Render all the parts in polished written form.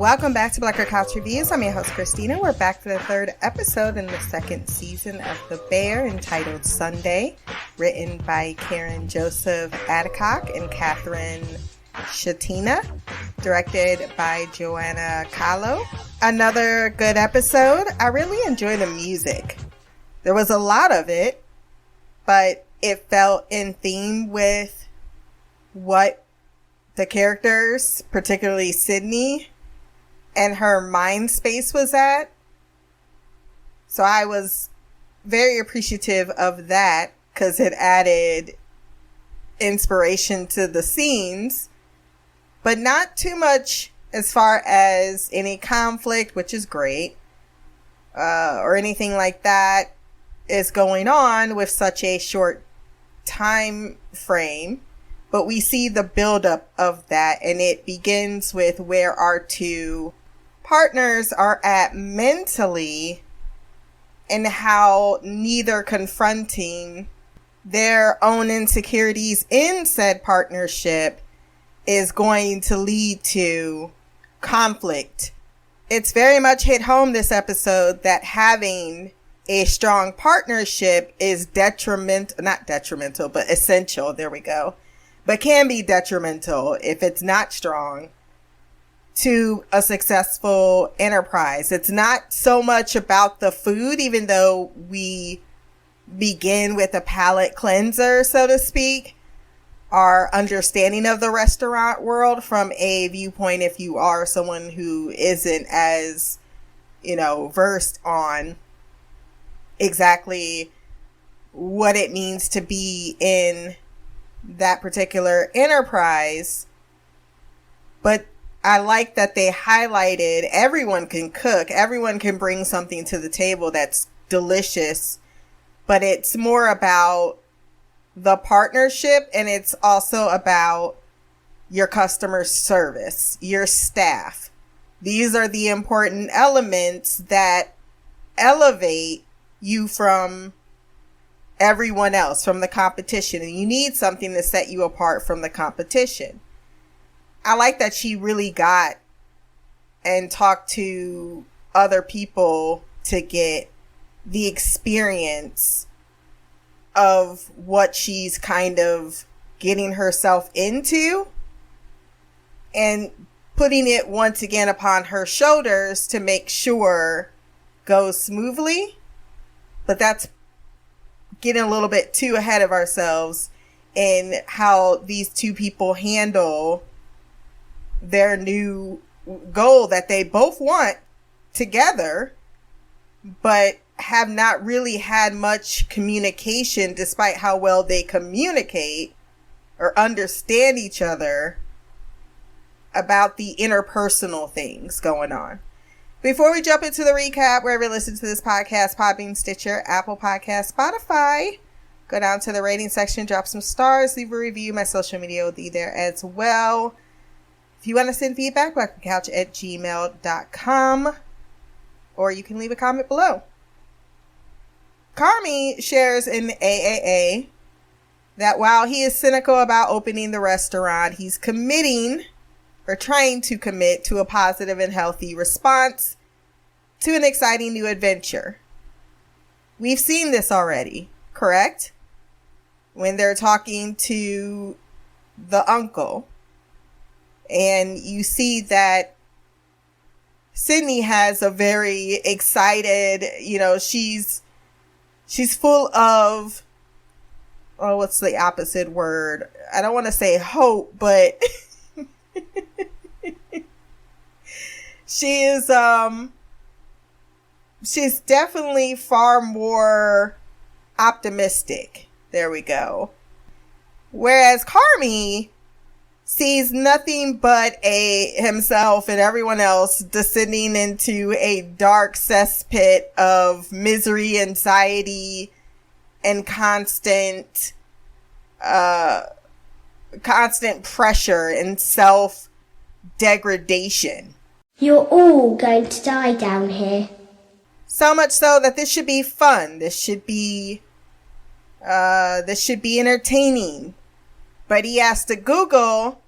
Welcome back to Black Girl Couch Reviews. I'm your host, Christina. We're back for the third episode in the second season of The Bear, entitled Sundae, written by Karen Joseph Adcock and Catherine Shatina, directed by Joanna Kahlo. Another good episode. I really enjoy the music. There was a lot of it, but it felt in theme with what the characters, particularly Sydney, and her mind space was at. So I was very appreciative of that because it added inspiration to the scenes, but not too much as far as any conflict, which is great, or anything like that is going on with such a short time frame. But we see the buildup of that, and it begins with where our two partners are at mentally and how neither confronting their own insecurities in said partnership is going to lead to conflict. It's very much hit home this episode that having a strong partnership is not detrimental, but essential. There we go. But can be detrimental if it's not strong to a successful enterprise. It's not so much about the food, even though we begin with a palate cleanser, so to speak, our understanding of the restaurant world from a viewpoint if you are someone who isn't as, versed on exactly what it means to be in that particular enterprise. But I like that they highlighted everyone can cook, everyone can bring something to the table that's delicious, but it's more about the partnership, and it's also about your customer service, your staff. These are the important elements that elevate you from everyone else, from the competition, and you need something to set you apart from the competition. I like that she really got and talked to other people to get the experience of what she's kind of getting herself into and putting it once again upon her shoulders to make sure goes smoothly. But that's getting a little bit too ahead of ourselves in how these two people handle their new goal that they both want together, but have not really had much communication despite how well they communicate or understand each other about the interpersonal things going on. Before we jump into the recap, wherever you listen to this podcast, Podbean, Stitcher, Apple Podcasts, Spotify, go down to the rating section, drop some stars, leave a review. My social media will be there as well. If you want to send feedback, blackgirlcouch@gmail.com, or you can leave a comment below. Carmi shares in AAA that while he is cynical about opening the restaurant, he's committing or trying to commit to a positive and healthy response to an exciting new adventure. We've seen this already, correct? When they're talking to the uncle, and you see that Sydney has a very excited, she's full of, what's the opposite word? I don't want to say hope, but she is, she's definitely far more optimistic. There we go. Whereas Carmi sees nothing but himself and everyone else descending into a dark cesspit of misery, anxiety, and constant pressure and self-degradation. You're all going to die down here. So much so that this should be fun. This should be entertaining. But he has to Google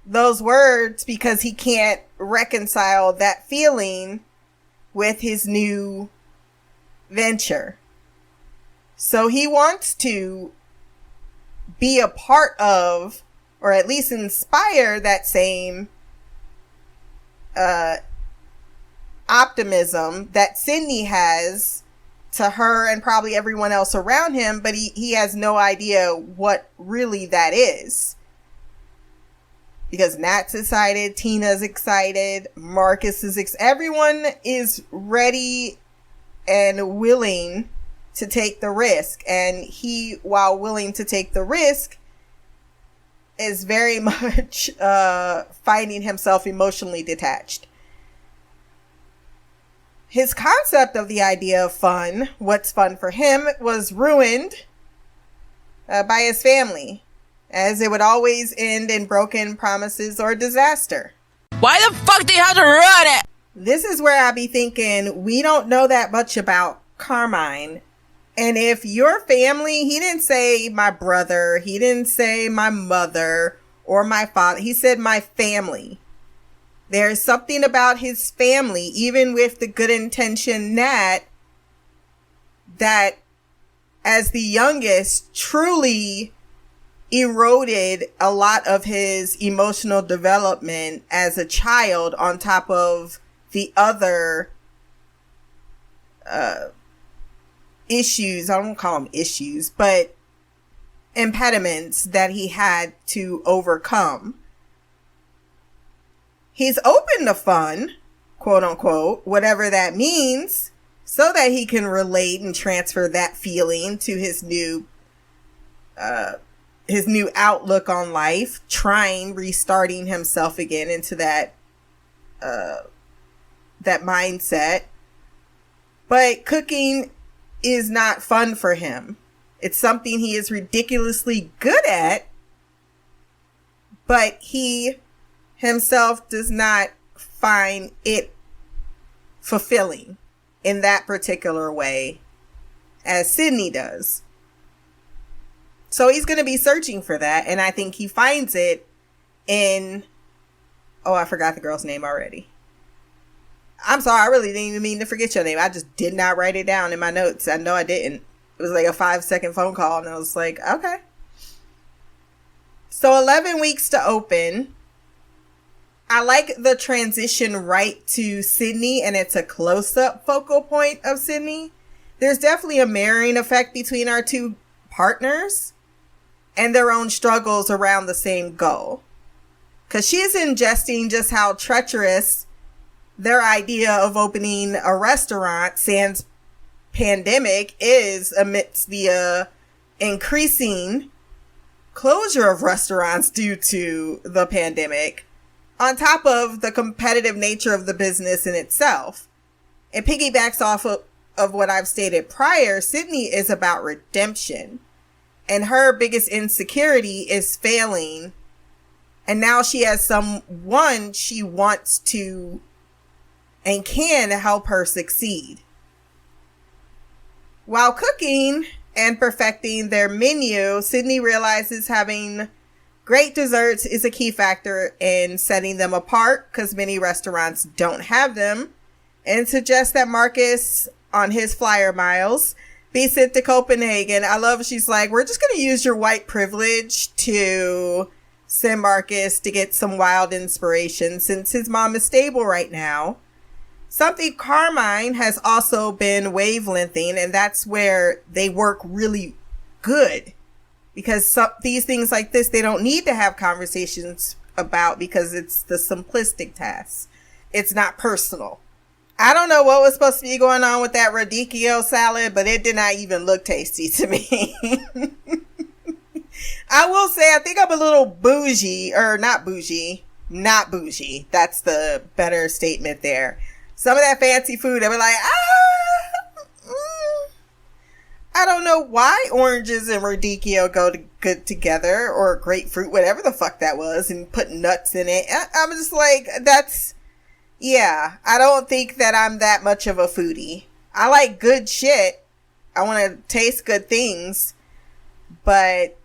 those words because he can't reconcile that feeling with his new venture. So he wants to be a part of, or at least inspire, that same optimism that Sydney has to her and probably everyone else around him, but he has no idea what really that is. Because Nat's excited, Tina's excited, Marcus is everyone is ready and willing to take the risk. And he, while willing to take the risk, is very much finding himself emotionally detached. His concept of the idea of fun, what's fun for him, was ruined by his family, as it would always end in broken promises or disaster. Why the fuck do you have to ruin it? This is where I be thinking, we don't know that much about Carmine. And if your family, he didn't say my brother, he didn't say my mother or my father, he said my family. There's something about his family, even with the good intention Nat, that as the youngest truly eroded a lot of his emotional development as a child, on top of the other issues. I don't call them issues, but impediments that he had to overcome. He's open to fun, quote unquote, whatever that means, so that he can relate and transfer that feeling to his new outlook on life, restarting himself again into that mindset. But cooking is not fun for him. It's something he is ridiculously good at, but he himself does not find it fulfilling in that particular way as Sydney does. So he's going to be searching for that, and I think he finds it in, I forgot the girl's name already. I'm sorry, I really didn't even mean to forget your name. I just did not write it down in my notes. I know I didn't. It was like a 5-second phone call, and I was like, okay. So 11 weeks to open. I like the transition right to Sydney, and it's a close-up focal point of Sydney. There's definitely a mirroring effect between our two partners and their own struggles around the same goal. Because she's ingesting just how treacherous their idea of opening a restaurant sans pandemic is amidst the increasing closure of restaurants due to the pandemic, on top of the competitive nature of the business in itself. It piggybacks off of what I've stated prior. Sydney is about redemption, and her biggest insecurity is failing. And now she has someone she wants to and can help her succeed. While cooking and perfecting their menu, Sydney realizes having great desserts is a key factor in setting them apart, because many restaurants don't have them, and suggests that Marcus, on his flyer miles, be sent to Copenhagen. I love, she's like, we're just going to use your white privilege to send Marcus to get some wild inspiration since his mom is stable right now. Something Carmine has also been wavelengthing, and that's where they work really good. Because these things like this, they don't need to have conversations about, because it's the simplistic task. It's not personal. I don't know what was supposed to be going on with that radicchio salad, but it did not even look tasty to me. I will say, I think I'm a little bougie, or not bougie. That's the better statement there. Some of that fancy food, I was like, I don't know why oranges and radicchio go good together, or grapefruit, whatever the fuck that was, and put nuts in it. I'm just like, I don't think that I'm that much of a foodie. I like good shit. I want to taste good things, but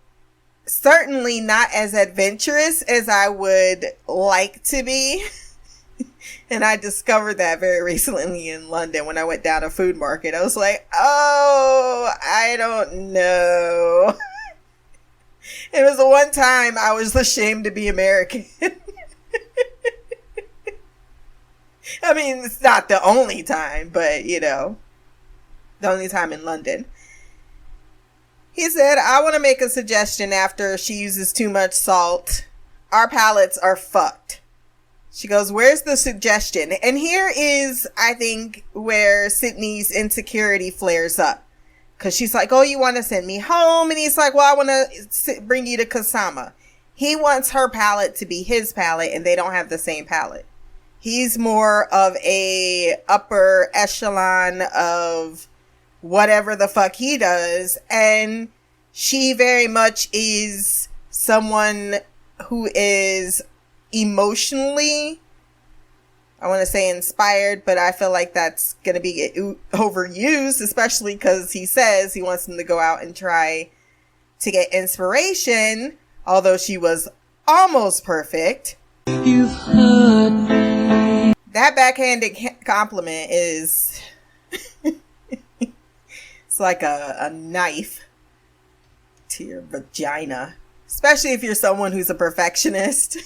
certainly not as adventurous as I would like to be. And I discovered that very recently in London when I went down a food market. I was like, oh, I don't know. It was the one time I was ashamed to be American. I mean, it's not the only time, but, you know, the only time in London. He said, I want to make a suggestion after she uses too much salt. Our palates are fucked. She goes, where's the suggestion? And here is, I think, where Sydney's insecurity flares up. Because she's like, oh, you want to send me home? And he's like, well, I want to bring you to Kasama. He wants her palate to be his palate, and they don't have the same palate. He's more of a upper echelon of whatever the fuck he does. And she very much is someone who is emotionally, I want to say inspired, but I feel like that's going to be overused, especially because he says he wants them to go out and try to get inspiration, although she was almost perfect. You've hurt me. That backhanded compliment is it's like a knife to your vagina. Especially if you're someone who's a perfectionist.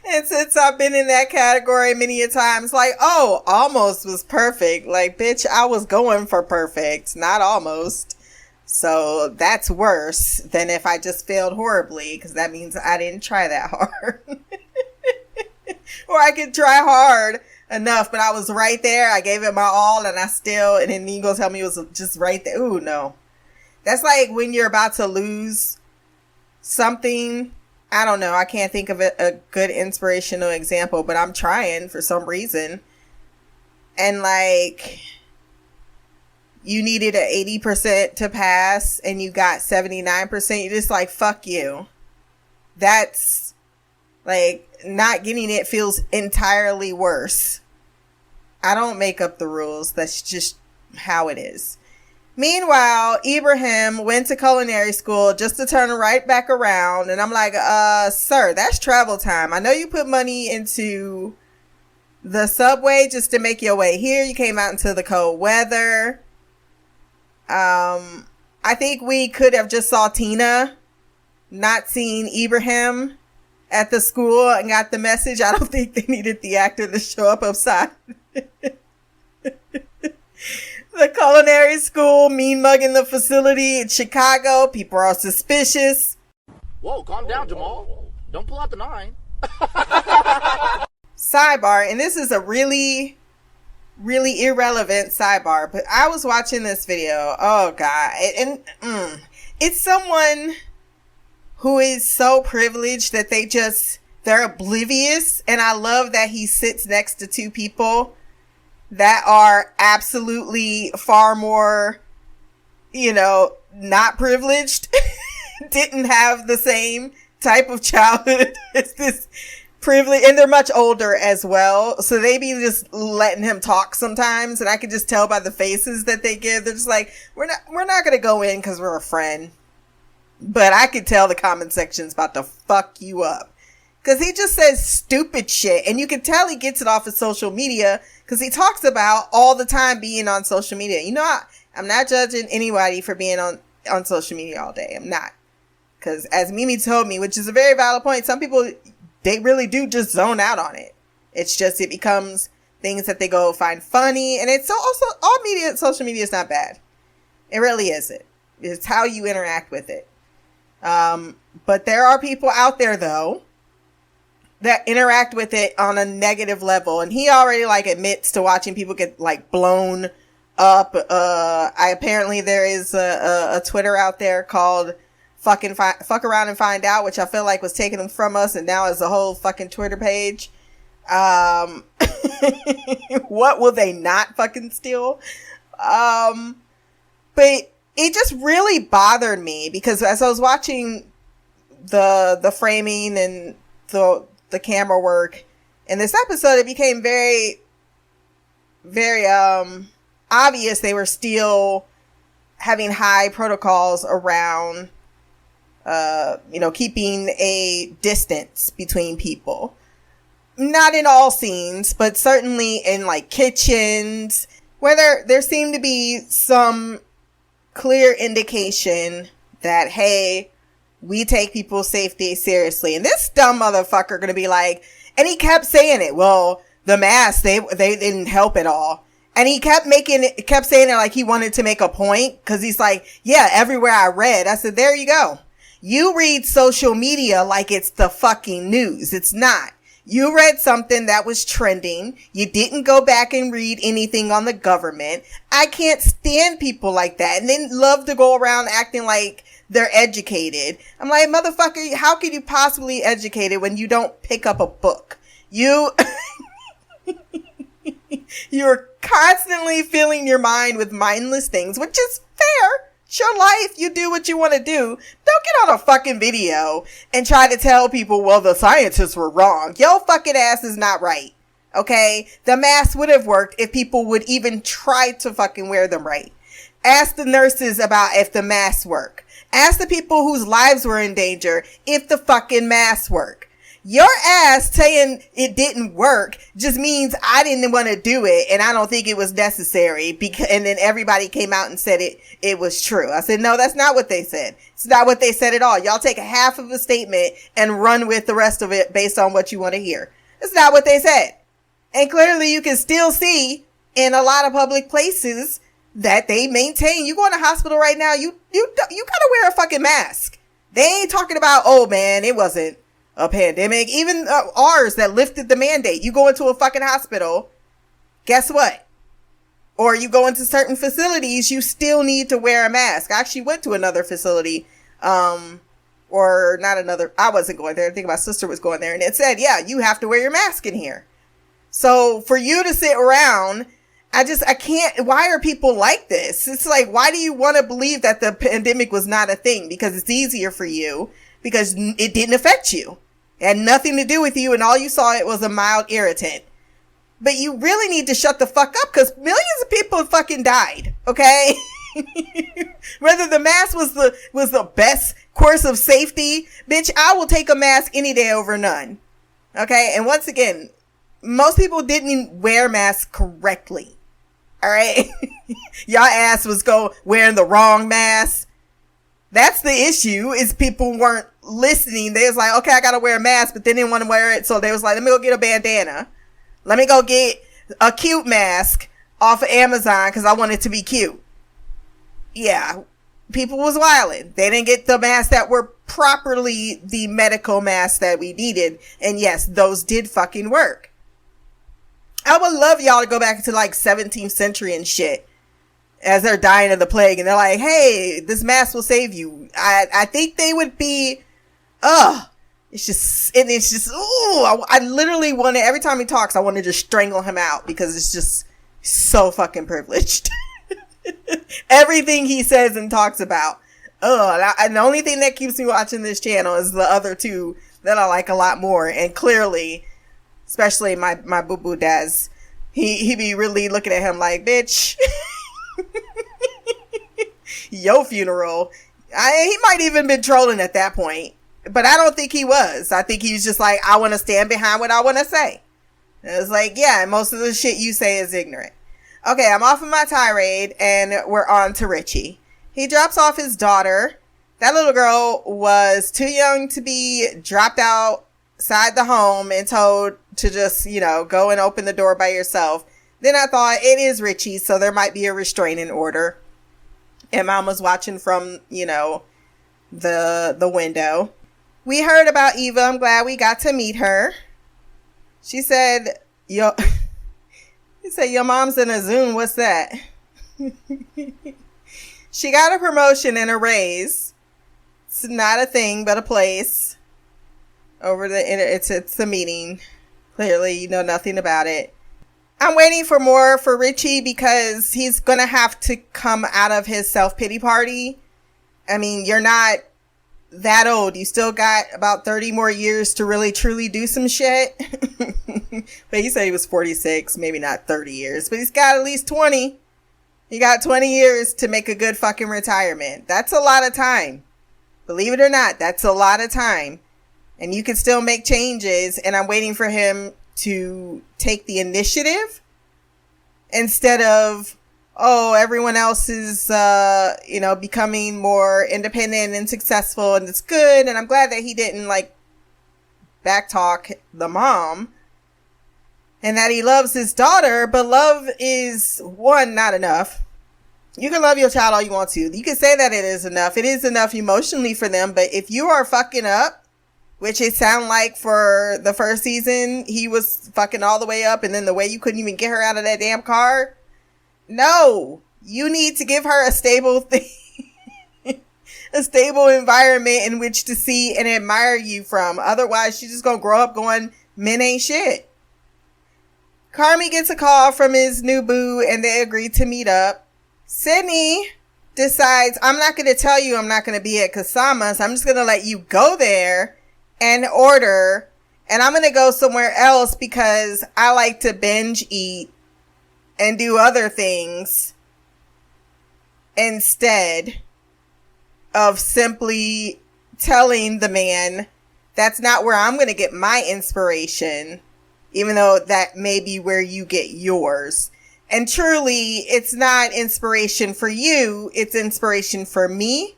And since I've been in that category many a times, like, oh, almost was perfect. Like, bitch, I was going for perfect, not almost. So that's worse than if I just failed horribly, because that means I didn't try that hard. Or I could try hard enough, but I was right there. I gave it my all, and and then you go tell me it was just right there. Ooh, no. That's like when you're about to lose something. I don't know. I can't think of a good inspirational example, but I'm trying for some reason. And like, you needed an 80% to pass and you got 79%. You're just like, fuck you. That's like, not getting it feels entirely worse. I don't make up the rules. That's just how it is. Meanwhile, Ibrahim went to culinary school just to turn right back around. And I'm like, sir, that's travel time. I know you put money into the subway just to make your way here. You came out into the cold weather. I think we could have just saw Tina, not seen Ibrahim at the school and got the message. I don't think they needed the actor to show up outside. The culinary school, mean mugging the facility in Chicago. People are suspicious. Whoa, calm down, Jamal. Don't pull out the 9. Sidebar, and this is a really, really irrelevant sidebar, but I was watching this video. Oh, God. And it's someone who is so privileged that they're oblivious. And I love that he sits next to two people that are absolutely far more, not privileged, didn't have the same type of childhood as this privilege, and they're much older as well. So they be just letting him talk sometimes, and I could just tell by the faces that they give. They're just like, we're not going to go in because we're a friend. But I could tell the comment section's about to fuck you up. Because he just says stupid shit. And you can tell he gets it off of social media because he talks about all the time being on social media. I'm not judging anybody for being on social media all day. I'm not. Because as Mimi told me, which is a very valid point, some people, they really do just zone out on it. It's just, it becomes things that they go find funny. And it's also, social media is not bad. It really isn't. It's how you interact with it. But there are people out there, though, that interact with it on a negative level. And he already admits to watching people get blown up. Apparently there is a Twitter out there called fuck around and find out, which I feel like was taken from us. And now is a whole fucking Twitter page. What will they not fucking steal? But it just really bothered me because as I was watching the framing and the camera work in this episode, it became very, very obvious they were still having high protocols around, keeping a distance between people. Not in all scenes, but certainly in like kitchens, where there seemed to be some clear indication that, hey, we take people's safety seriously. And this dumb motherfucker gonna be like, and he kept saying it, well, the masks, they didn't help at all. And he kept saying it like he wanted to make a point, cause he's like, yeah, everywhere I read. I said, there you go. You read social media like it's the fucking news. It's not. You read something that was trending. You didn't go back and read anything on the government. I can't stand people like that. And then love to go around acting like they're educated. I'm like, motherfucker, how can you possibly educated when you don't pick up a book? You're constantly filling your mind with mindless things, which is fair. It's your life. You do what you want to do. Don't get on a fucking video and try to tell people, well, the scientists were wrong. Yo fucking ass is not right. Okay? The mask would have worked if people would even try to fucking wear them right. Ask the nurses about if the masks work. Ask the people whose lives were in danger if the fucking masks work. Your ass saying it didn't work just means I didn't want to do it and I don't think it was necessary, and then everybody came out and said it was true. I said, no, that's not what they said. It's not what they said at all. Y'all take a half of a statement and run with the rest of it based on what you want to hear. It's not what they said. And clearly you can still see in a lot of public places that they maintain. You go in the hospital right now, you gotta wear a fucking mask. They ain't talking about, oh man, it wasn't a pandemic. Even ours that lifted the mandate. You go into a fucking hospital, guess what? Or you go into certain facilities, you still need to wear a mask. I actually went to another facility, or not another, I wasn't going there. I think my sister was going there, and it said, yeah, you have to wear your mask in here. So for you to sit around, I can't, why are people like this? It's like, why do you want to believe that the pandemic was not a thing? Because it's easier for you, because it didn't affect you. It had nothing to do with you, and all you saw it was a mild irritant. But you really need to shut the fuck up, because millions of people fucking died, okay? Whether the mask was the best course of safety, bitch, I will take a mask any day over none. Okay? And once again, most people didn't wear masks correctly. Alright? Y'all ass was wearing the wrong mask. That's the issue, is people weren't listening. They was like, okay, I gotta wear a mask, but they didn't want to wear it. So they was like, let me go get a bandana. Let me go get a cute mask off of Amazon because I want it to be cute. Yeah, people was wilding. They didn't get the masks that were properly the medical masks that we needed. And yes, those did fucking work. I would love y'all to go back to like 17th century and shit, as they're dying of the plague, and they're like, hey, this mask will save you. I think they would be, it's just, ooh, I literally want to, every time he talks, I want to just strangle him out, because it's just so fucking privileged. Everything he says and talks about. And the only thing that keeps me watching this channel is the other two that I like a lot more. And clearly, especially my boo-boo Daz, he be really looking at him like, bitch, your funeral. He might even been trolling at that point, but I don't think he was. I think he was just like, I want to stand behind what I want to say. And it's like, yeah, most of the shit you say is ignorant. Okay, I'm off of my tirade, and we're on to Richie. He drops off his daughter. That little girl was too young to be dropped outside the home and told to just, go and open the door by yourself. Then I thought, it is Richie, so there might be a restraining order. And Mom was watching from, the window. We heard about Eva. I'm glad we got to meet her. She said, your mom's in a Zoom. What's that? She got a promotion and a raise. It's not a thing, but a place. Over the internet. It's a meeting. Clearly, you know nothing about it. I'm waiting for more for Richie, because he's going to have to come out of his self-pity party. I mean, you're not that old. You still got about 30 more years to really truly do some shit. But he said he was 46, maybe not 30 years, but he's got at least 20. You got 20 years to make a good fucking retirement. That's a lot of time. Believe it or not, that's a lot of time. And you can still make changes. And I'm waiting for him to take the initiative instead of, oh, everyone else is, becoming more independent and successful, and it's good. And I'm glad that he didn't backtalk the mom, and that he loves his daughter. But love is, one, not enough. You can love your child all you want to. You can say that it is enough. It is enough emotionally for them. But if you are fucking up, which it sounded like for the first season, he was fucking all the way up, and then the way you couldn't even get her out of that damn car. No, you need to give her a stable thing, a stable environment in which to see and admire you from. Otherwise, she's just gonna grow up going, men ain't shit. Carmi gets a call from his new boo, and they agree to meet up. Sydney decides, I'm not going to tell you I'm not going to be at Kasama's. I'm just going to let you go there and order. And I'm going to go somewhere else because I like to binge eat and do other things instead of simply telling the man that's not where I'm going to get my inspiration, even though that may be where you get yours. And truly, it's not inspiration for you. It's inspiration for me.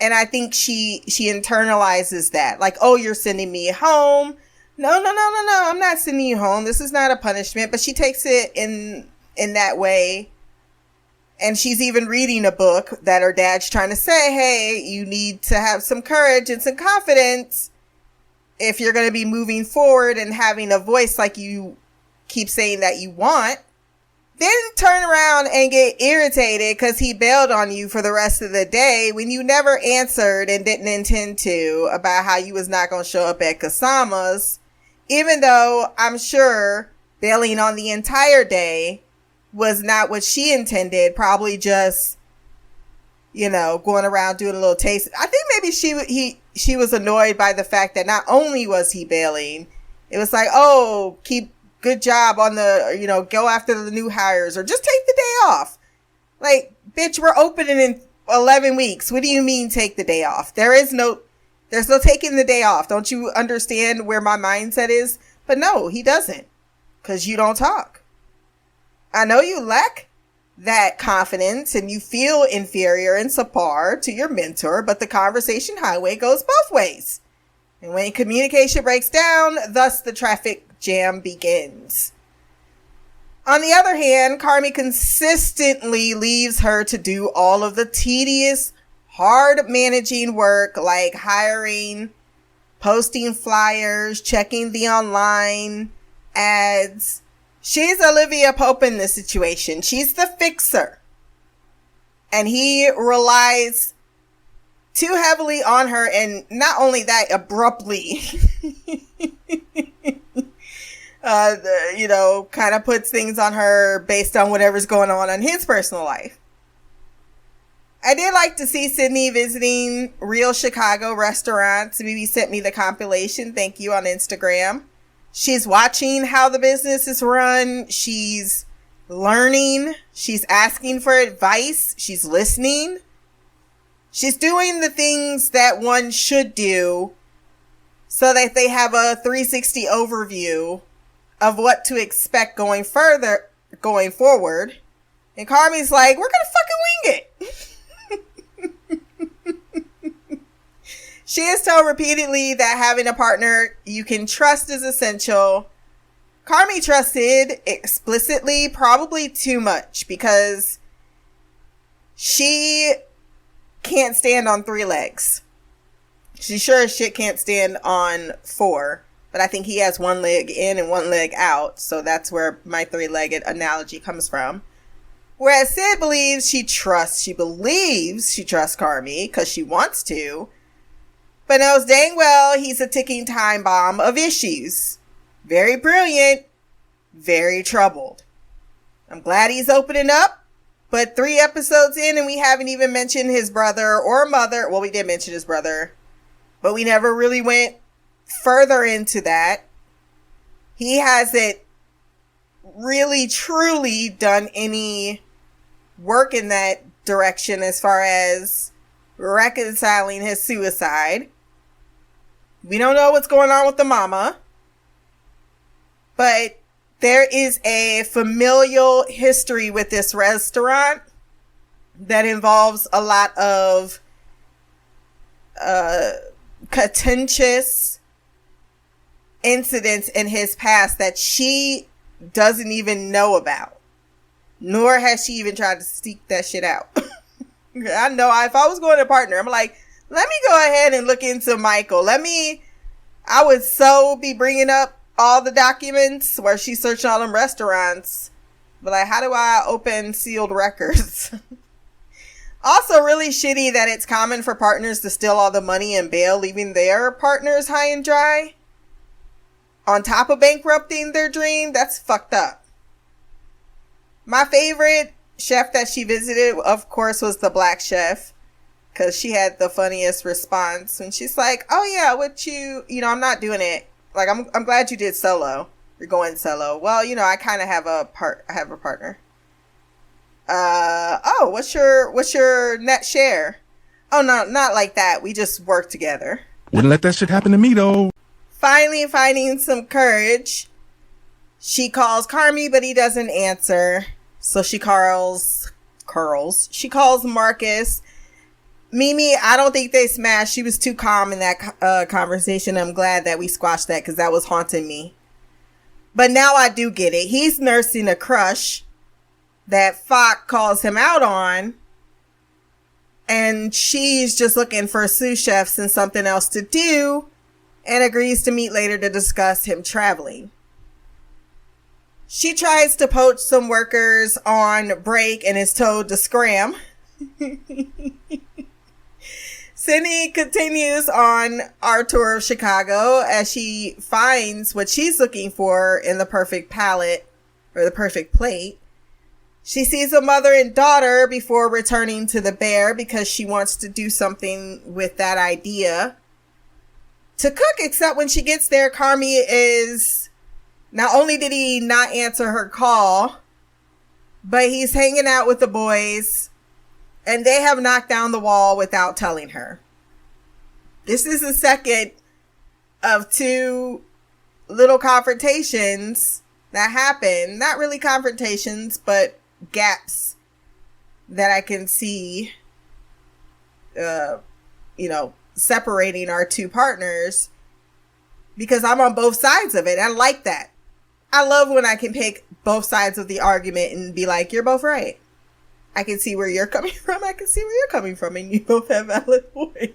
And I think she internalizes that. Like, oh, you're sending me home. No. I'm not sending you home. This is not a punishment. But she takes it in that way. And she's even reading a book that her dad's trying to say, hey, you need to have some courage and some confidence if you're going to be moving forward and having a voice like you keep saying that you want. Then turn around and get irritated because he bailed on you for the rest of the day when you never answered and didn't intend to about how you was not going to show up at Kasama's, even though I'm sure bailing on the entire day was not what she intended. Probably just, going around doing a little taste. I think maybe she was annoyed by the fact that not only was he bailing, it was like, oh, good job on the, go after the new hires, or just take the day off. Like, bitch, we're opening in 11 weeks. What do you mean take the day off? There's no taking the day off. Don't you understand where my mindset is? But no, he doesn't, because you don't talk. I know you lack that confidence and you feel inferior and subpar to your mentor, but the conversation highway goes both ways. And when communication breaks down, thus the traffic jam begins. On the other hand, Carmi consistently leaves her to do all of the tedious, hard managing work like hiring, posting flyers, checking the online ads. She's Olivia Pope in this situation. She's the fixer. And he relies too heavily on her, and not only that, abruptly kind of puts things on her based on whatever's going on in his personal life. I did like to see Sydney visiting real Chicago restaurants. Maybe sent me the compilation. Thank you, on Instagram. She's watching how the business is run. She's learning. She's asking for advice. She's listening. She's doing the things that one should do so that they have a 360 overview of what to expect going forward. And Carmi's like, we're gonna fucking wing it. She is told repeatedly that having a partner you can trust is essential. Carmi trusted explicitly, probably too much, because she can't stand on 3 legs. She sure as shit can't stand on 4. But I think he has 1 leg in and 1 leg out. So that's where my 3-legged analogy comes from. Whereas Sid believes she trusts Carmi because she wants to, but knows dang well he's a ticking time bomb of issues. Very brilliant, very troubled. I'm glad he's opening up, but 3 episodes in and we haven't even mentioned his brother or mother. Well, we did mention his brother, but we never really went further into that. He hasn't really truly done any work in that direction as far as reconciling his suicide. We don't know what's going on with the mama, but there is a familial history with this restaurant that involves a lot of contentious incidents in his past that she doesn't even know about, nor has she even tried to seek that shit out. I know if I was going to partner, I'm like, let me go ahead and look into Michael. I would so be bringing up all the documents where she's searching all them restaurants. But like, how do I open sealed records? Also really shitty that it's common for partners to steal all the money and bail, leaving their partners high and dry. On top of bankrupting their dream, that's fucked up. My favorite chef that she visited, of course, was the black chef. Because she had the funniest response. And she's like, oh yeah, I'm not doing it. Like, I'm glad you did solo. You're going solo. Well, I kind of have a partner. What's your net share? Oh, no, not like that. We just work together. Wouldn't let that shit happen to me, though. Finally finding some courage, she calls Carmi, but he doesn't answer. So she calls Marcus. Mimi, I don't think they smashed. She was too calm in that conversation. I'm glad that we squashed that because that was haunting me. But now I do get it. He's nursing a crush that Fock calls him out on. And she's just looking for sous chefs and something else to do and agrees to meet later to discuss him traveling. She tries to poach some workers on break and is told to scram. Sydney continues on our tour of Chicago as she finds what she's looking for in the perfect palette or the perfect plate. She sees a mother and daughter before returning to the Bear because she wants to do something with that idea to cook, except when she gets there, Carmi is, not only did he not answer her call, but he's hanging out with the boys and they have knocked down the wall without telling her. This is the second of two little confrontations that happen. Not really confrontations, but gaps that I can see, separating our two partners, because I'm on both sides of it. I like that. I love when I can pick both sides of the argument and be like, you're both right. I can see where you're coming from. I can see where you're coming from. And you both have valid points.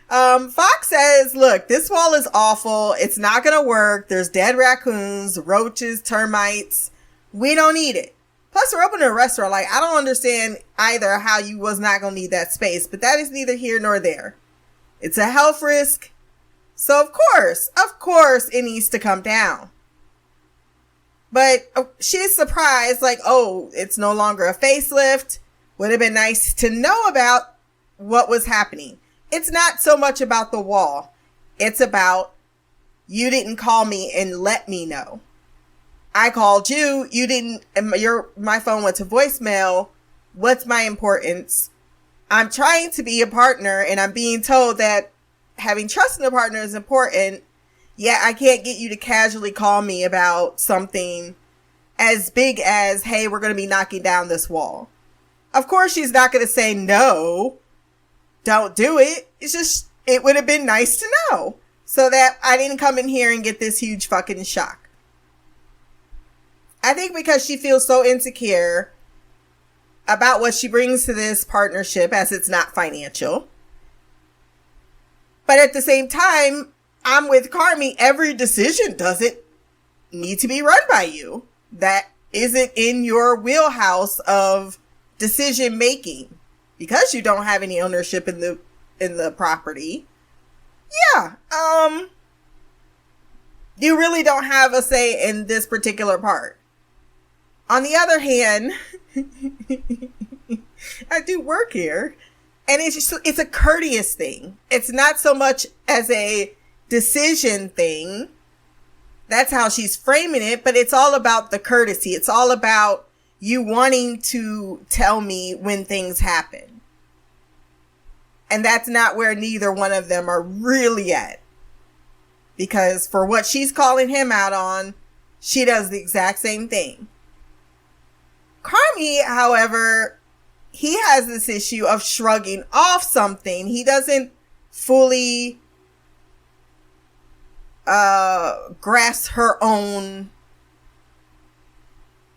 Fox says, look, this wall is awful. It's not going to work. There's dead raccoons, roaches, termites. We don't need it. Plus, we're opening a restaurant. Like, I don't understand either how you was not going to need that space. But that is neither here nor there. It's a health risk. So, of course, it needs to come down. But she's surprised, like, oh, it's no longer a facelift. Would have been nice to know about what was happening. It's not so much about the wall. It's about, you didn't call me and let me know. I called you. You didn't, my phone went to voicemail. What's my importance? I'm trying to be a partner and I'm being told that having trust in a partner is important. Yeah, I can't get you to casually call me about something as big as, hey, we're going to be knocking down this wall. Of course, she's not going to say, no, don't do it. It's just, it would have been nice to know so that I didn't come in here and get this huge fucking shock. I think because she feels so insecure about what she brings to this partnership, as it's not financial. But at the same time, I'm with Carmi. Every decision doesn't need to be run by you. That isn't in your wheelhouse of decision making because you don't have any ownership in the property. Yeah. You really don't have a say in this particular part. On the other hand, I do work here and it's a courteous thing. It's not so much as a decision thing. That's how she's framing it, but it's all about the courtesy. It's all about you wanting to tell me when things happen. And that's not where neither one of them are really at. Because for what she's calling him out on, she does the exact same thing. Carmi, however, he has this issue of shrugging off something. He doesn't fully grasp her own,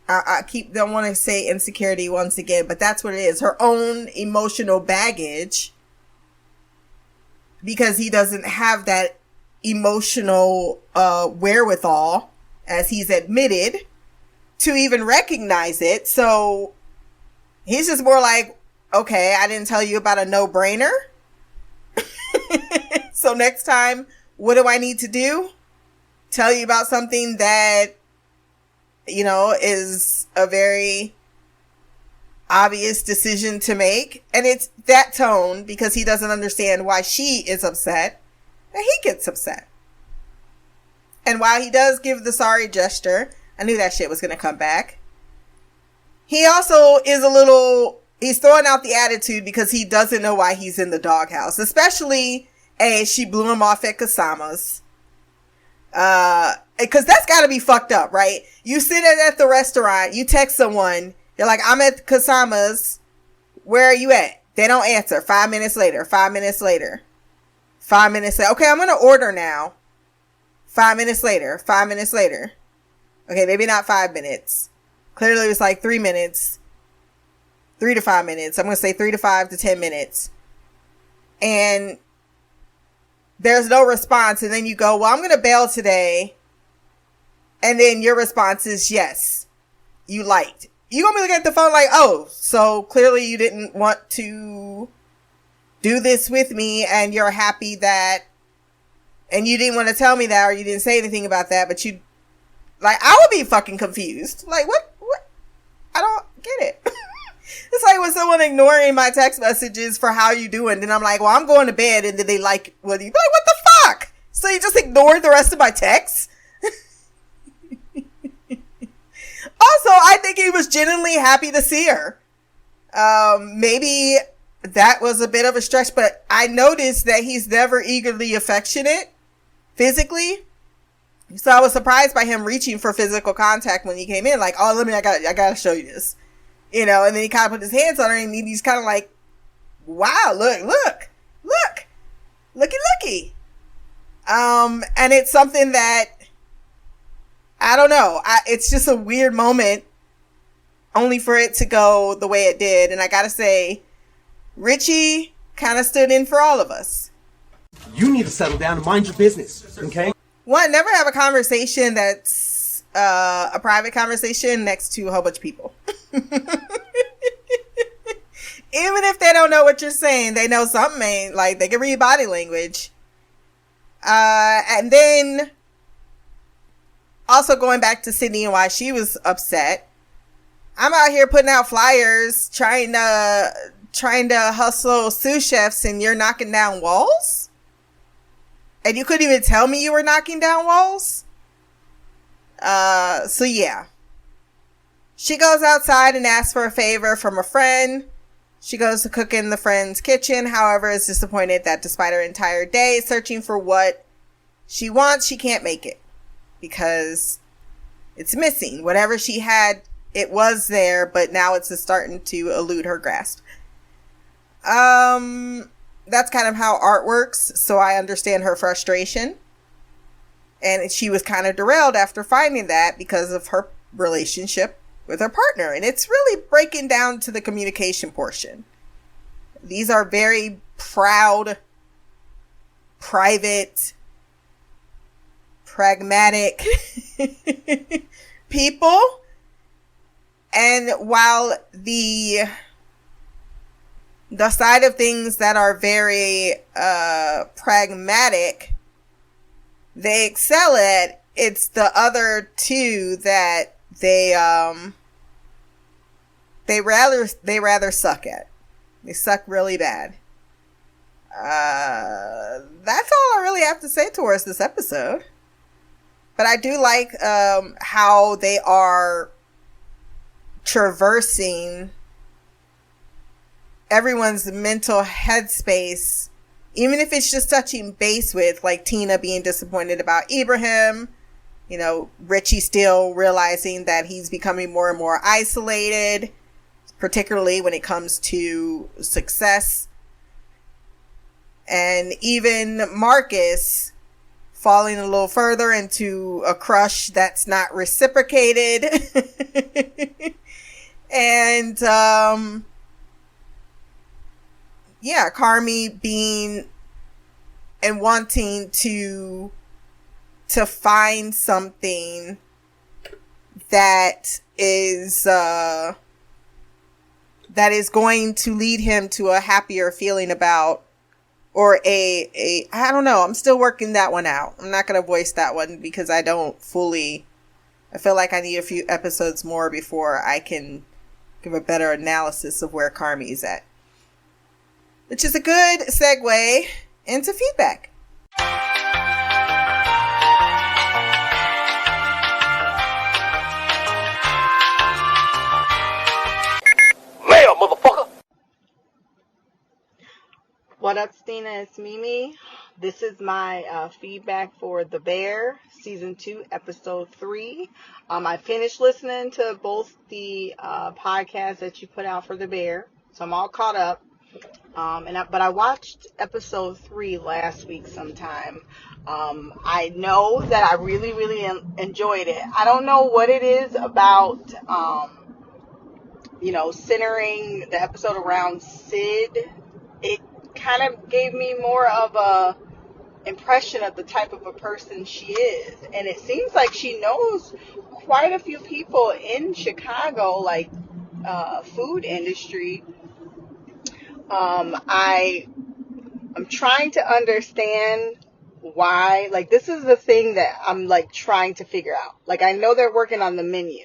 don't want to say insecurity once again, but that's what it is. Her own emotional baggage, because he doesn't have that emotional wherewithal, as he's admitted, to even recognize it. So he's just more like, okay, I didn't tell you about a no-brainer. So next time, what do I need to do? Tell you about something that, you know, is a very obvious decision to make. And it's that tone, because he doesn't understand why she is upset, that he gets upset. And while he does give the sorry gesture, I knew that shit was going to come back. He also is he's throwing out the attitude because he doesn't know why he's in the doghouse. Especially, she blew him off at Kasama's. Because that's got to be fucked up, right? You sit at the restaurant, you text someone, you're like, I'm at Kasama's. Where are you at? They don't answer. 5 minutes later, 5 minutes later, 5 minutes later. Okay, I'm going to order now. 5 minutes later, 5 minutes later. Okay, maybe not 5 minutes. Clearly it was like 3 minutes. 3 to 5 minutes. I'm going to say 3 to 5 to 10 minutes. And there's no response. And then you go, well, I'm going to bail today. And then your response is, yes, you liked. You're going to be looking at the phone like, oh, so clearly you didn't want to do this with me. And you're happy that, and you didn't want to tell me that, or you didn't say anything about that, but you, like, I would be fucking confused. Like, what? I don't get it. It's like when someone ignoring my text messages for how you doing, then I'm like, well, I'm going to bed, and then they like, well, you be like, what the fuck? So you just ignored the rest of my texts? Also, I think he was genuinely happy to see her. Maybe that was a bit of a stretch, but I noticed that he's never eagerly affectionate physically. So I was surprised by him reaching for physical contact when he came in. Like, oh, I gotta show you this. You know, and then he kind of put his hands on her, and he's kind of like, wow, looky. And it's something that, I don't know. It's just a weird moment, only for it to go the way it did. And I gotta say, Richie kind of stood in for all of us. You need to settle down and mind your business, okay? One, never have a conversation that's a private conversation next to a whole bunch of people. Even if they don't know what you're saying, they know something ain't, like, they can read body language. And then also going back to Sydney and why she was upset. I'm out here putting out flyers, trying to hustle sous chefs, and you're knocking down walls? And you couldn't even tell me you were knocking down walls? So yeah. She goes outside and asks for a favor from a friend. She goes to cook in the friend's kitchen. However, is disappointed that despite her entire day searching for what she wants, she can't make it. Because it's missing. Whatever she had, it was there, but now it's just starting to elude her grasp. That's kind of how art works, so I understand her frustration. And she was kind of derailed after finding that because of her relationship with her partner. And it's really breaking down to the communication portion. These are very proud, private, pragmatic people. And while the side of things that are very pragmatic, they excel at, it's the other two that they rather suck at. They suck really bad. That's all I really have to say towards this episode. But I do like how they are traversing everyone's mental headspace, even if it's just touching base with, like, Tina being disappointed about Ibrahim, you know, Richie still realizing that he's becoming more and more isolated, particularly when it comes to success, and even Marcus falling a little further into a crush that's not reciprocated. And yeah, Carmi being and wanting to find something that is going to lead him to a happier feeling about, or I don't know. I'm still working that one out. I'm not going to voice that one because I feel like I need a few episodes more before I can give a better analysis of where Carmi's at. Which is a good segue into feedback. Mail, motherfucker! What up, Stina? It's Mimi. This is my feedback for The Bear, Season 2, Episode 3. I finished listening to both the podcasts that you put out for The Bear, so I'm all caught up. But I watched Episode 3 last week sometime. I know that I really, really enjoyed it. I don't know what it is about, centering the episode around Sid. It kind of gave me more of a impression of the type of a person she is, and it seems like she knows quite a few people in Chicago, like food industry. I'm trying to understand why, like, this is the thing that I'm like trying to figure out. Like, I know they're working on the menu.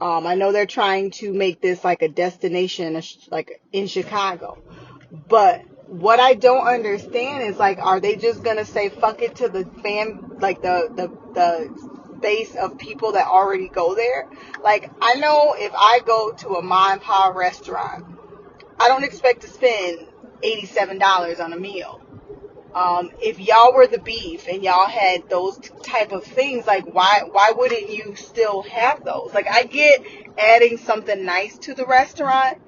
I know they're trying to make this like a destination, like in Chicago. But what I don't understand is, like, are they just gonna say fuck it to the the base of people that already go there? Like, I know if I go to a mom and pop restaurant, I don't expect to spend $87 on a meal. If y'all were the beef and y'all had those type of things, like, why wouldn't you still have those? Like, I get adding something nice to the restaurant,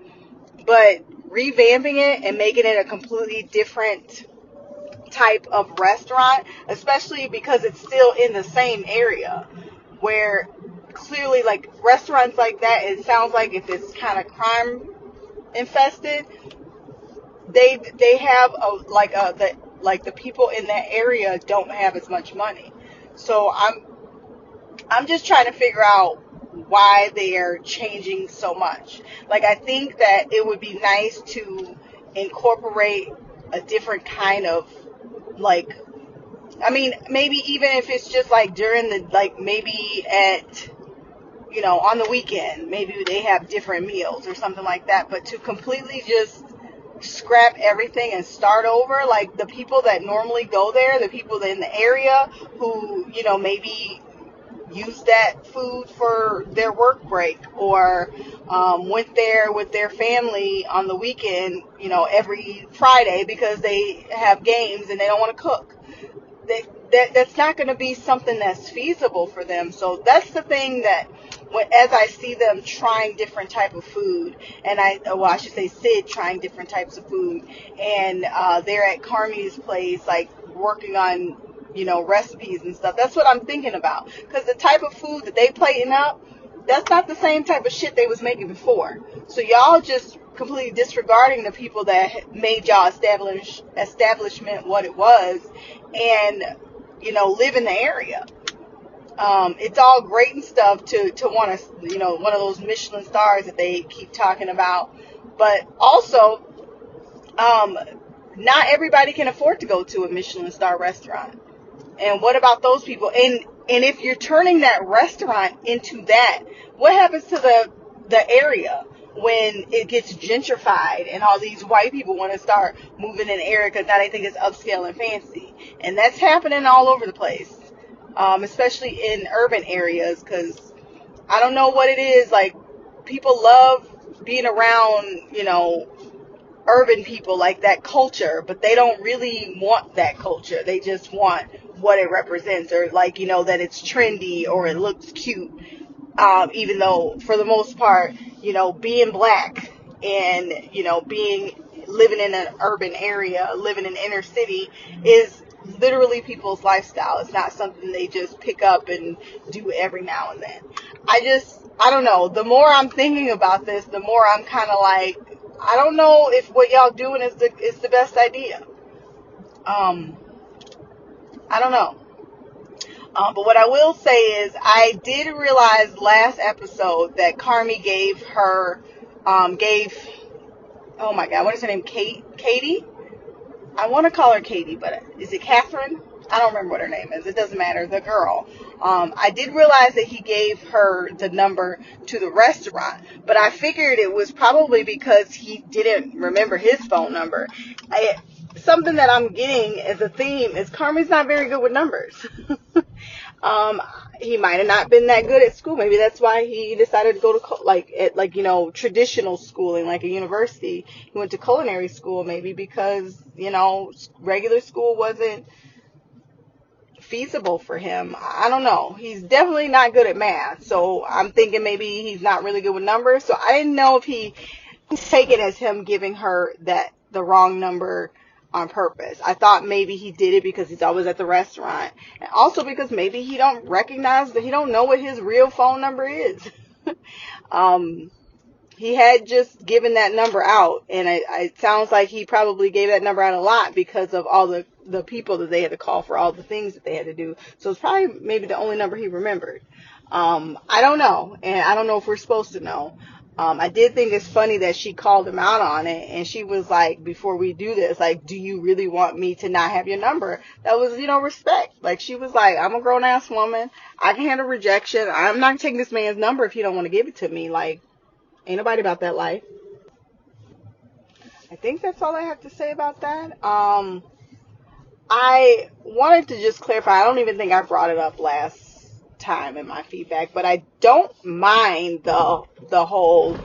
but revamping it and making it a completely different type of restaurant, especially because it's still in the same area, where clearly, like, restaurants like that, it sounds like if it's kind of crime infested, they have the people in that area don't have as much money. So I'm just trying to figure out why they are changing so much. Like, I think that it would be nice to incorporate a different kind of, like, I mean, maybe even if it's just like during the, like, maybe at, on the weekend, maybe they have different meals or something like that. But to completely just scrap everything and start over, like, the people that normally go there, the people in the area who, maybe use that food for their work break, or went there with their family on the weekend, every Friday because they have games and they don't want to cook. That's not going to be something that's feasible for them. So that's the thing that, as I see them trying different type of food, and I should say Sid trying different types of food, and they're at Carmi's place, like, working on, recipes and stuff. That's what I'm thinking about. Because the type of food that they plating up, that's not the same type of shit they was making before. So y'all just completely disregarding the people that made y'all establishment what it was, and, live in the area. It's all great and stuff to want to, one of those Michelin stars that they keep talking about. But also, not everybody can afford to go to a Michelin star restaurant. And what about those people? And if you're turning that restaurant into that, what happens to the area when it gets gentrified and all these white people want to start moving in the area because now they think it's upscale and fancy? And that's happening all over the place. especially in urban areas, because I don't know what it is. Like, people love being around, urban people, like that culture, but they don't really want that culture. They just want what it represents, or like, that it's trendy or it looks cute. Even though for the most part, being black and, living in an urban area, living in inner city is literally people's lifestyle. It's not something they just pick up and do every now and then. I don't know. The more I'm thinking about this, the more I'm kind of like, I don't know if what y'all doing is the best idea. I don't know. But what I will say is, I did realize last episode that Carmi gave, oh my God, what is her name? Katie? I want to call her Katie, but is it Catherine? I don't remember what her name is. It doesn't matter. The girl. I did realize that he gave her the number to the restaurant, but I figured it was probably because he didn't remember his phone number. Something that I'm getting as a theme is Carmi's not very good with numbers. He might have not been that good at school. Maybe that's why he decided to go to traditional schooling, like a university. He went to culinary school, maybe because, regular school wasn't feasible for him. I don't know. He's definitely not good at math. So I'm thinking maybe he's not really good with numbers. So I didn't know if he take it as him giving her the wrong number on purpose. I thought maybe he did it because he's always at the restaurant, and also because maybe he don't know what his real phone number is. He had just given that number out, and it sounds like he probably gave that number out a lot because of all the people that they had to call for all the things that they had to do. So it's probably maybe the only number he remembered. I don't know, and I don't know if we're supposed to know. I did think it's funny that she called him out on it, and she was like, before we do this, like, do you really want me to not have your number? That was, respect. Like, she was like, I'm a grown-ass woman. I can handle rejection. I'm not taking this man's number if you don't want to give it to me. Like, ain't nobody about that life. I think that's all I have to say about that. I wanted to just clarify, I don't even think I brought it up last time in my feedback, but I don't mind the whole,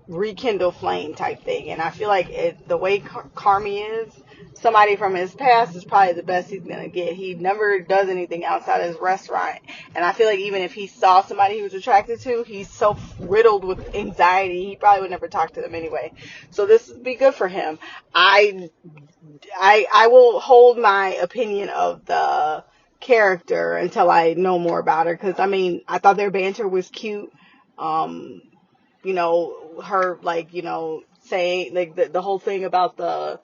rekindle flame type thing. And I feel like the way Carmi is, somebody from his past is probably the best he's going to get. He never does anything outside of his restaurant. And I feel like even if he saw somebody he was attracted to, he's so riddled with anxiety, he probably would never talk to them anyway. So this would be good for him. I will hold my opinion of the character until I know more about her, because I thought their banter was cute. Her saying the whole thing about the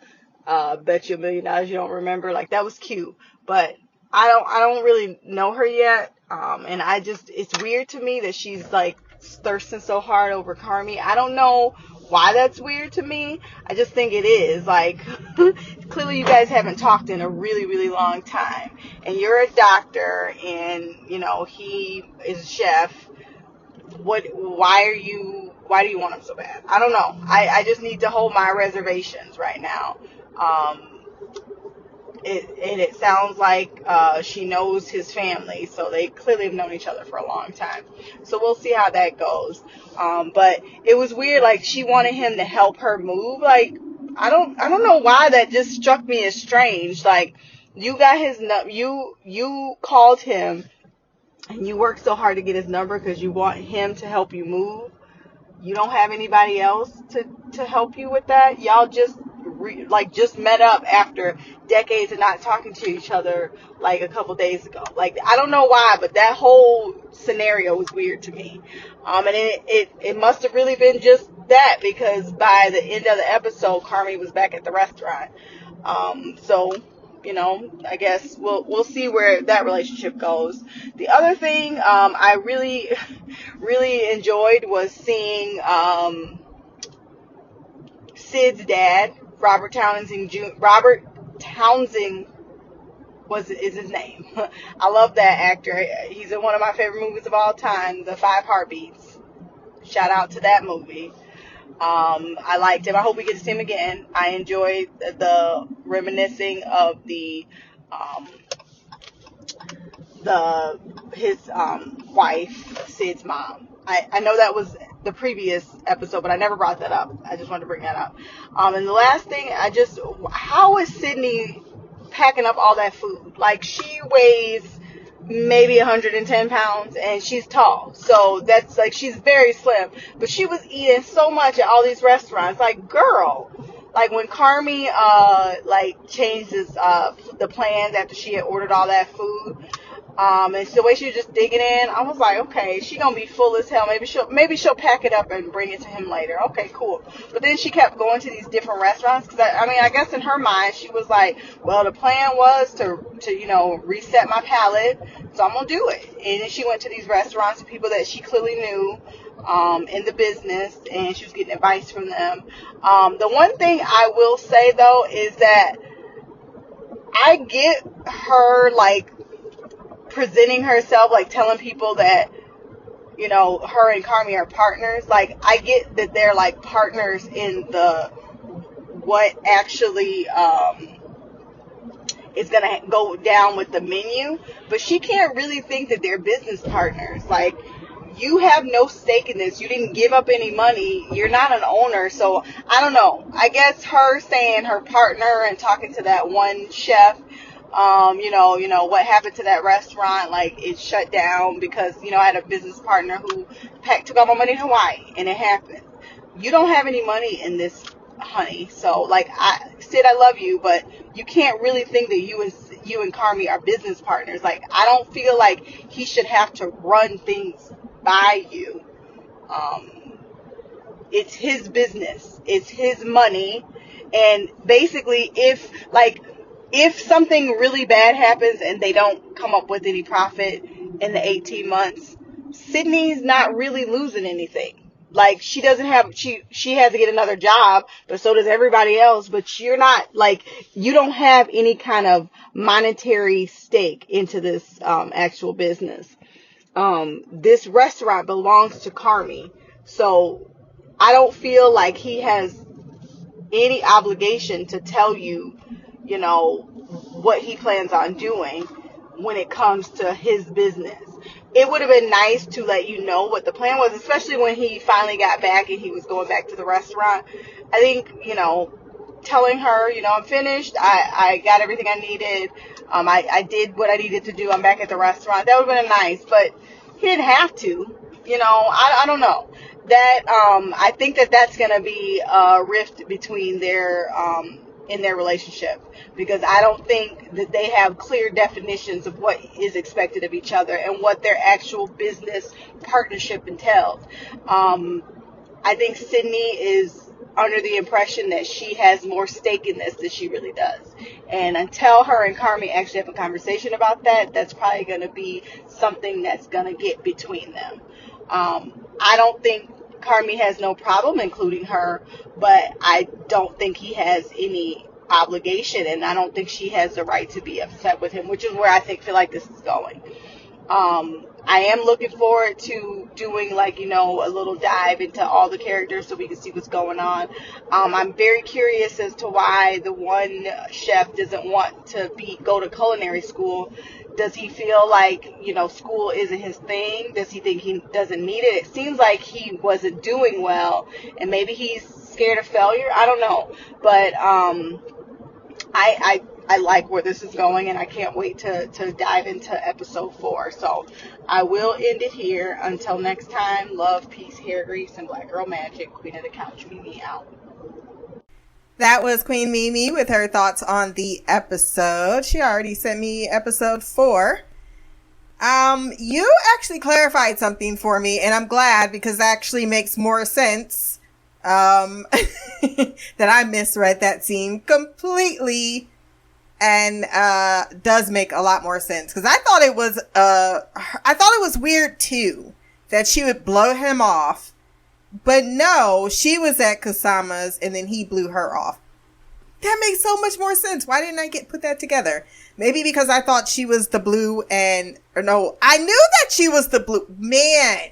bet you $1 million you don't remember, like, that was cute. But I don't really know her yet, and it's weird to me that she's like thirsting so hard over Carmi. I don't know why that's weird to me. I just think it is. Like, clearly you guys haven't talked in a really, really long time. And you're a doctor, and, he is a chef. Why do you want him so bad? I don't know. I just need to hold my reservations right now. It sounds like she knows his family, so they clearly have known each other for a long time. So we'll see how that goes. But it was weird, like, she wanted him to help her move. Like, I don't know why that just struck me as strange. Like, you got his you called him, and you worked so hard to get his number because you want him to help you move. You don't have anybody else to help you with that. Y'all just met up after decades of not talking to each other, like, a couple days ago. Like, I don't know why, but that whole scenario was weird to me. And it must have really been just that, because by the end of the episode, Carmi was back at the restaurant. So, I guess we'll see where that relationship goes. The other thing I really, really enjoyed was seeing Sid's dad, Robert Townsend is his name. I love that actor. He's in one of my favorite movies of all time, The 5 Heartbeats. Shout out to that movie. I liked him. I hope we get to see him again. I enjoyed the reminiscing of the his wife, Sid's mom. I know that was the previous episode, but I never brought that up. I just wanted to bring that up. And the last thing, how is Sydney packing up all that food? Like, she weighs maybe 110 pounds and she's tall. So that's like, she's very slim, but she was eating so much at all these restaurants. Like, girl, like when Carmi, changes, the plans after she had ordered all that food, and so the way she was just digging in, I was like, okay, she gonna be full as hell. Maybe she'll pack it up and bring it to him later. Okay, cool. But then she kept going to these different restaurants because I guess in her mind she was like, well, the plan was to reset my palate, so I'm gonna do it. And then she went to these restaurants with people that she clearly knew in the business, and she was getting advice from them. The one thing I will say though is that I get her like presenting herself, like telling people that, her and Carmi are partners. Like, I get that they're like partners in what actually is gonna go down with the menu, but she can't really think that they're business partners. Like, you have no stake in this. You didn't give up any money. You're not an owner. So I don't know. I guess her saying her partner and talking to that one chef, what happened to that restaurant, like, it shut down because, I had a business partner who took all my money in Hawaii, and it happened. You don't have any money in this, honey. So, like, Sid, I love you, but you can't really think that you and Carmi are business partners. Like, I don't feel like he should have to run things by you. It's his business. It's his money. And basically, if something really bad happens and they don't come up with any profit in the 18 months, Sydney's not really losing anything. Like, she has to get another job, but so does everybody else. But you're not, like, you don't have any kind of monetary stake into this actual business. This restaurant belongs to Carmi. So I don't feel like he has any obligation to tell you, what he plans on doing when it comes to his business. It would have been nice to let you know what the plan was, especially when he finally got back and he was going back to the restaurant. I think, telling her, I'm finished. I got everything I needed. I did what I needed to do. I'm back at the restaurant. That would have been nice, but he didn't have to. I don't know. That I think that's going to be a rift between in their relationship, because I don't think that they have clear definitions of what is expected of each other and what their actual business partnership entails. I think Sydney is under the impression that she has more stake in this than she really does. And until her and Carmi actually have a conversation about that, that's probably going to be something that's going to get between them. I don't think Carmi has no problem including her, but I don't think he has any obligation, and I don't think she has the right to be upset with him, which is where I feel like this is going. I am looking forward to doing a little dive into all the characters so we can see what's going on. I'm very curious as to why the one chef doesn't want to go to culinary school. Does he feel like, school isn't his thing? Does he think he doesn't need it? It seems like he wasn't doing well, and maybe he's scared of failure. I don't know. But I like where this is going, and I can't wait to dive into episode 4. So I will end it here. Until next time, love, peace, hair grease, and black girl magic. Queen of the couch, Mimi out. That was Queen Mimi with her thoughts on the episode. She already sent me episode 4. You actually clarified something for me, and I'm glad, because that actually makes more sense. That I misread that scene completely, and does make a lot more sense, because I thought it was weird too that she would blow him off. But no, she was at Kusama's and then he blew her off. That makes so much more sense. Why didn't I put that together? Maybe because I thought she was the blue I knew that she was the blue. Man.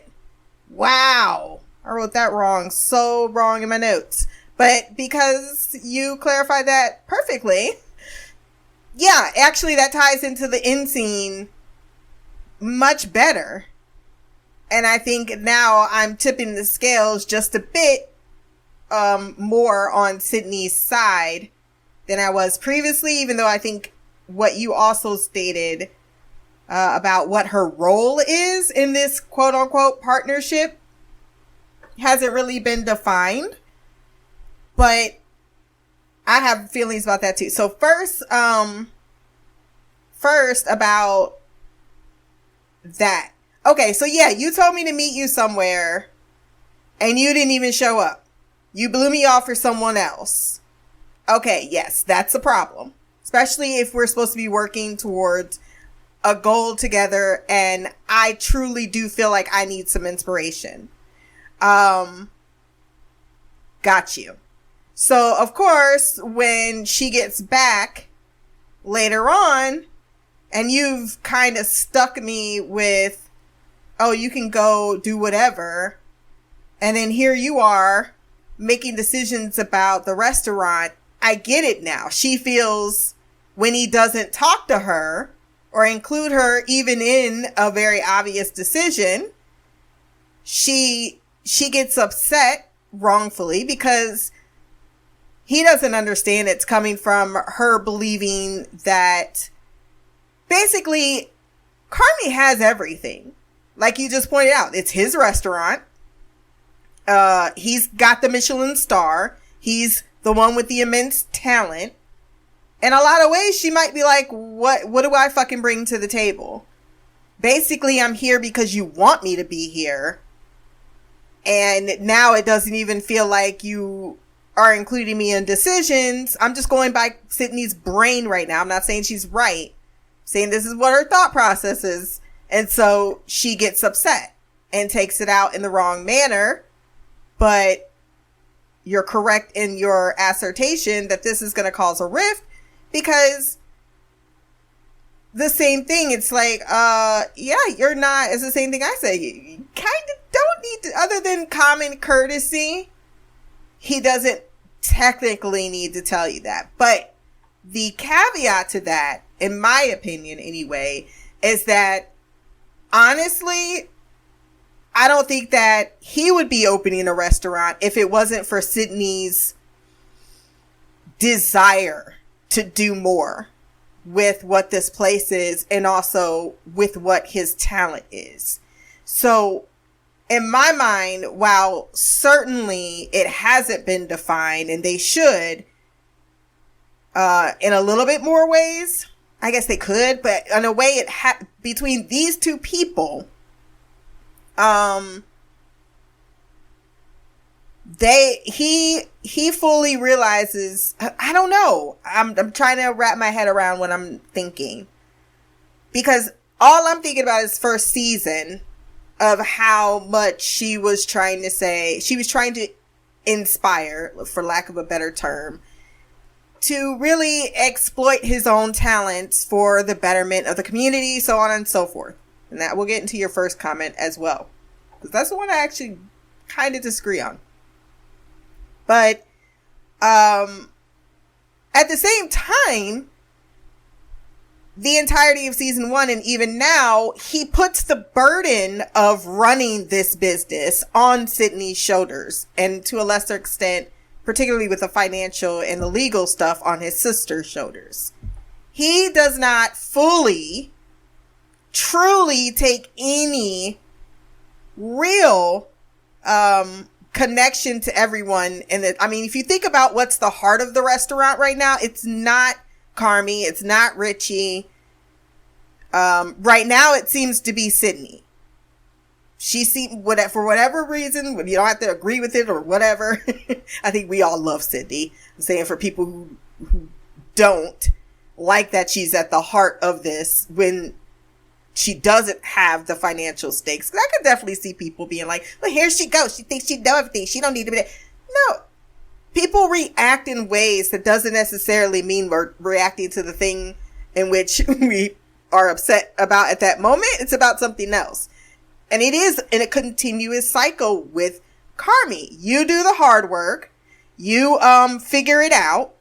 Wow. I wrote that wrong. So wrong in my notes. But because you clarified that perfectly. Yeah, actually that ties into the end scene much better. And I think now I'm tipping the scales just a bit more on Sydney's side than I was previously, even though I think what you also stated about what her role is in this quote unquote partnership hasn't really been defined. But I have feelings about that too. So first about that. Okay, so yeah, you told me to meet you somewhere and you didn't even show up. You blew me off for someone else. Okay, yes, that's a problem. Especially if we're supposed to be working towards a goal together and I truly do feel like I need some inspiration. Got you. So, of course, when she gets back later on and you've kind of stuck me with, oh, you can go do whatever. And then here you are making decisions about the restaurant. I get it now. She feels when he doesn't talk to her or include her even in a very obvious decision, she gets upset wrongfully because he doesn't understand it's coming from her believing that basically Carmi has everything. Like you just pointed out, it's his restaurant. He's got the Michelin star. He's the one with the immense talent. In a lot of ways, she might be like, what do I fucking bring to the table? Basically, I'm here because you want me to be here. And now it doesn't even feel like you are including me in decisions. I'm just going by Sydney's brain right now. I'm not saying she's right. I'm saying this is what her thought process is. And so she gets upset and takes it out in the wrong manner. But you're correct in your assertion that this is going to cause a rift because the same thing. It's like, yeah, you're not. It's the same thing I say. You kind of don't need to, other than common courtesy. He doesn't technically need to tell you that. But the caveat to that, in my opinion anyway, is that honestly, I don't think that he would be opening a restaurant if it wasn't for Sydney's desire to do more with what this place is and also with what his talent is. So in my mind, while certainly it hasn't been defined and they should, in a little bit more ways, I guess they could, but in a way between these two people, he fully realizes, I don't know. I'm trying to wrap my head around what I'm thinking, because all I'm thinking about is first season of how much she was trying to inspire, for lack of a better term, to really exploit his own talents for the betterment of the community, so on and so forth. And that we'll get into your first comment as well, because that's the one I actually kind of disagree on. But at the same time, the entirety of season 1 and even now, he puts the burden of running this business on Sydney's shoulders, and to a lesser extent, particularly with the financial and the legal stuff, on his sister's shoulders. He does not fully, truly take any real connection to everyone. And if you think about what's the heart of the restaurant right now, it's not Carmi, it's not Richie. Right now, it seems to be Sydney. She seems, for whatever reason, you don't have to agree with it or whatever. I think we all love Sydney. I'm saying for people who don't like that she's at the heart of this when she doesn't have the financial stakes. 'Cause I could definitely see people being like, well, here she goes. She thinks she knows everything. She don't need to be there. No. People react in ways that doesn't necessarily mean we're reacting to the thing in which we are upset about at that moment. It's about something else. And it is in a continuous cycle with Carmi. You do the hard work. You figure it out.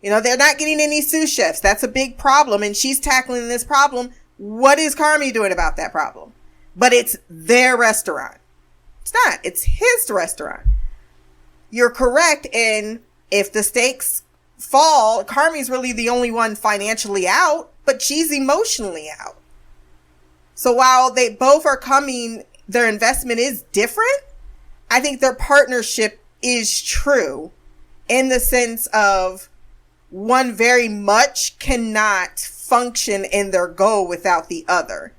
You know, they're not getting any sous chefs. That's a big problem. And she's tackling this problem What is Carmi doing about that problem? But it's their restaurant. It's not. It's his restaurant. You're correct in if the stakes fall, Carmi's really the only one financially out, but she's emotionally out. So while they both are coming, their investment is different. I think their partnership is true in the sense of one very much cannot function in their goal without the other.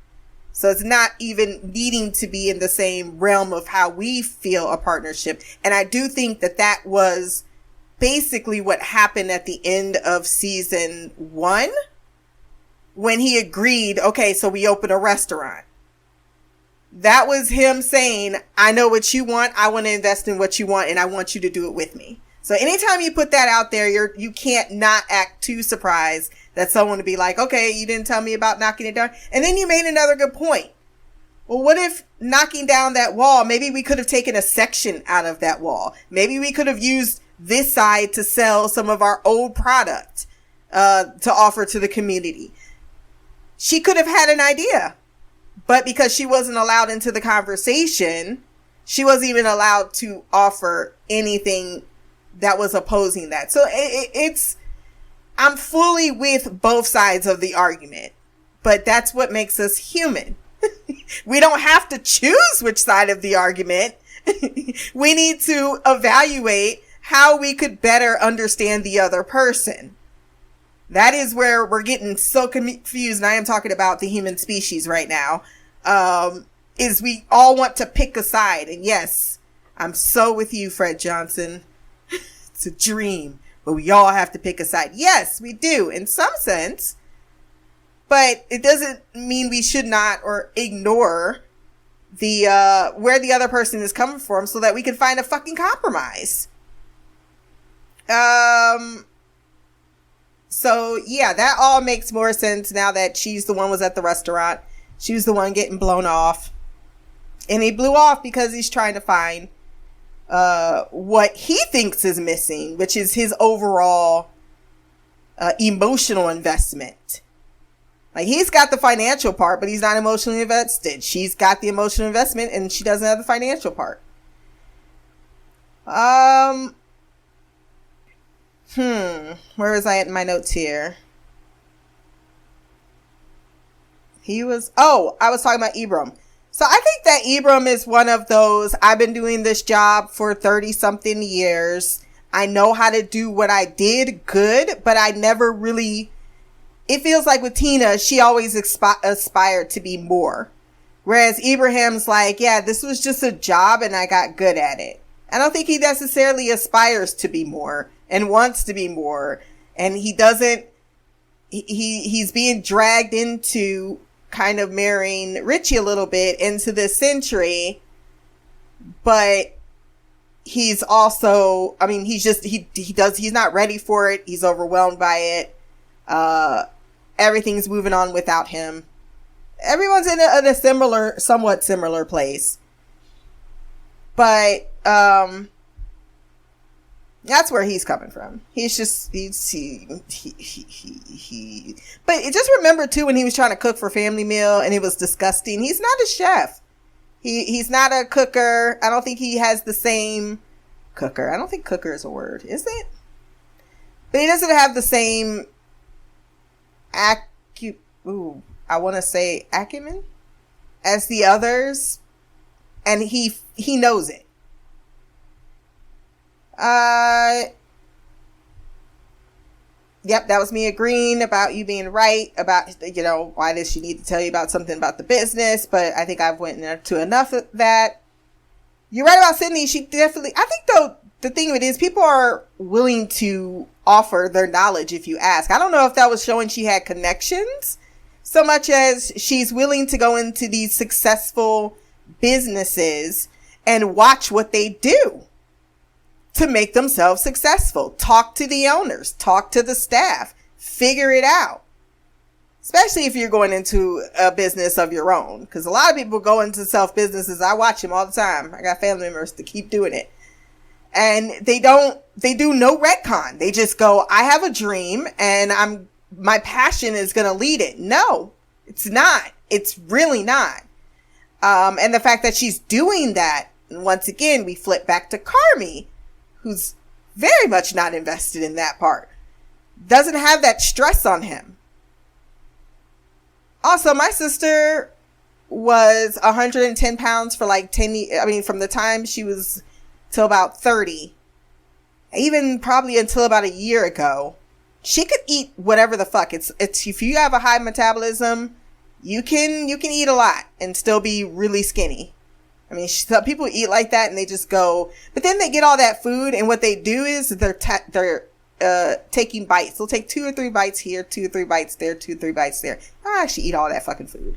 So it's not even needing to be in the same realm of how we feel a partnership. And I do think that that was basically what happened at the end of season 1 when he agreed, okay, so we open a restaurant. That was him saying, I know what you want. I want to invest in what you want, and I want you to do it with me. So anytime you put that out there, you can't not act too surprised that someone would be like, okay, you didn't tell me about knocking it down. And then you made another good point. Well, what if knocking down that wall, maybe we could have taken a section out of that wall. Maybe we could have used this side to sell some of our old product to offer to the community. She could have had an idea, but because she wasn't allowed into the conversation, she wasn't even allowed to offer anything that was opposing that. So I'm fully with both sides of the argument, but that's what makes us human. We don't have to choose which side of the argument. We need to evaluate how we could better understand the other person. That is where we're getting so confused. And I am talking about the human species right now. Is we all want to pick a side. And yes, I'm so with you, Fred Johnson. It's a dream, but we all have to pick a side. Yes, we do in some sense, but it doesn't mean we should not or ignore the, where the other person is coming from so that we can find a fucking compromise. So yeah, that all makes more sense now that she's the one was at the restaurant. She was the one getting blown off, and he blew off because he's trying to find what he thinks is missing, which is his overall emotional investment. Like, he's got the financial part, but he's not emotionally invested. She's got the emotional investment and she doesn't have the financial part. Where was I at in my notes here? I was talking about Ibram. So I think that Ibram is one of those, I've been doing this job for 30 something years. I know how to do what I did good, but I never really, it feels like with Tina, she always aspired to be more. Whereas Ibrahim's like, yeah, this was just a job and I got good at it. I don't think he necessarily aspires to be more and wants to be more. And he doesn't, he's being dragged into kind of marrying Richie a little bit into this century, but he's also, I mean, he's just, he's not ready for it. He's overwhelmed by it. Everything's moving on without him. Everyone's in a somewhat similar place, but, that's where he's coming from. He's just, but just remember too, when he was trying to cook for family meal and it was disgusting. He's not a chef. He's not a cooker. I don't think he has the same cooker. I don't think cooker is a word, is it? But he doesn't have the same acumen as the others. And he knows it. Yep, that was me agreeing about you being right about, why does she need to tell you about something about the business? But I think I've went into enough of that. You're right about Sydney. She definitely, I think though, the thing of it is people are willing to offer their knowledge if you ask. I don't know if that was showing she had connections so much as she's willing to go into these successful businesses and watch what they do to make themselves successful. Talk to the owners, talk to the staff, figure it out. Especially if you're going into a business of your own. Because a lot of people go into self businesses. I watch them all the time. I got family members to keep doing it. And they do no retcon. They just go, I have a dream and my passion is going to lead it. No, It's not. It's really not. And the fact that she's doing that, and once again, we flip back to Carmi, who's very much not invested in that part. Doesn't have that stress on him. Also, my sister was 110 pounds for like 10 years. I mean, from the time she was till about 30, even probably until about a year ago, she could eat whatever the fuck. It's if you have a high metabolism, you can eat a lot and still be really skinny. I mean, some people eat like that and they just go, but then they get all that food, and what they do is they're taking bites. They'll take 2 or 3 bites here, 2 or 3 bites there, 2 or 3 bites there. I actually eat all that fucking food.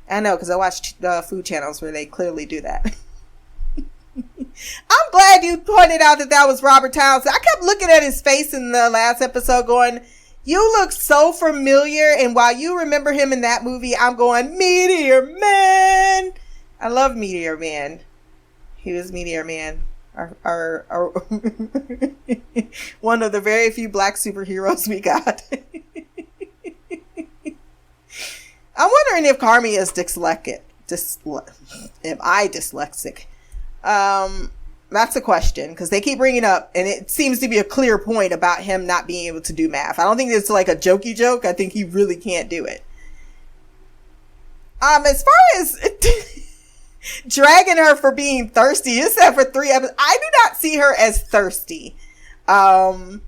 I know, because I watch food channels where they clearly do that. I'm glad you pointed out that was Robert Townsend. I kept looking at his face in the last episode going, you look so familiar. And while you remember him in that movie, I'm going, Meteor Man. I love Meteor Man. He was Meteor Man. Our one of the very few black superheroes we got. I'm wondering if Carmi is dyslexic. Am I dyslexic? That's a question, because they keep bringing up, and it seems to be a clear point about him not being able to do math. I don't think it's like a jokey joke. I think he really can't do it. As far as dragging her for being thirsty, you said for 3 episodes. I do not see her as thirsty. Not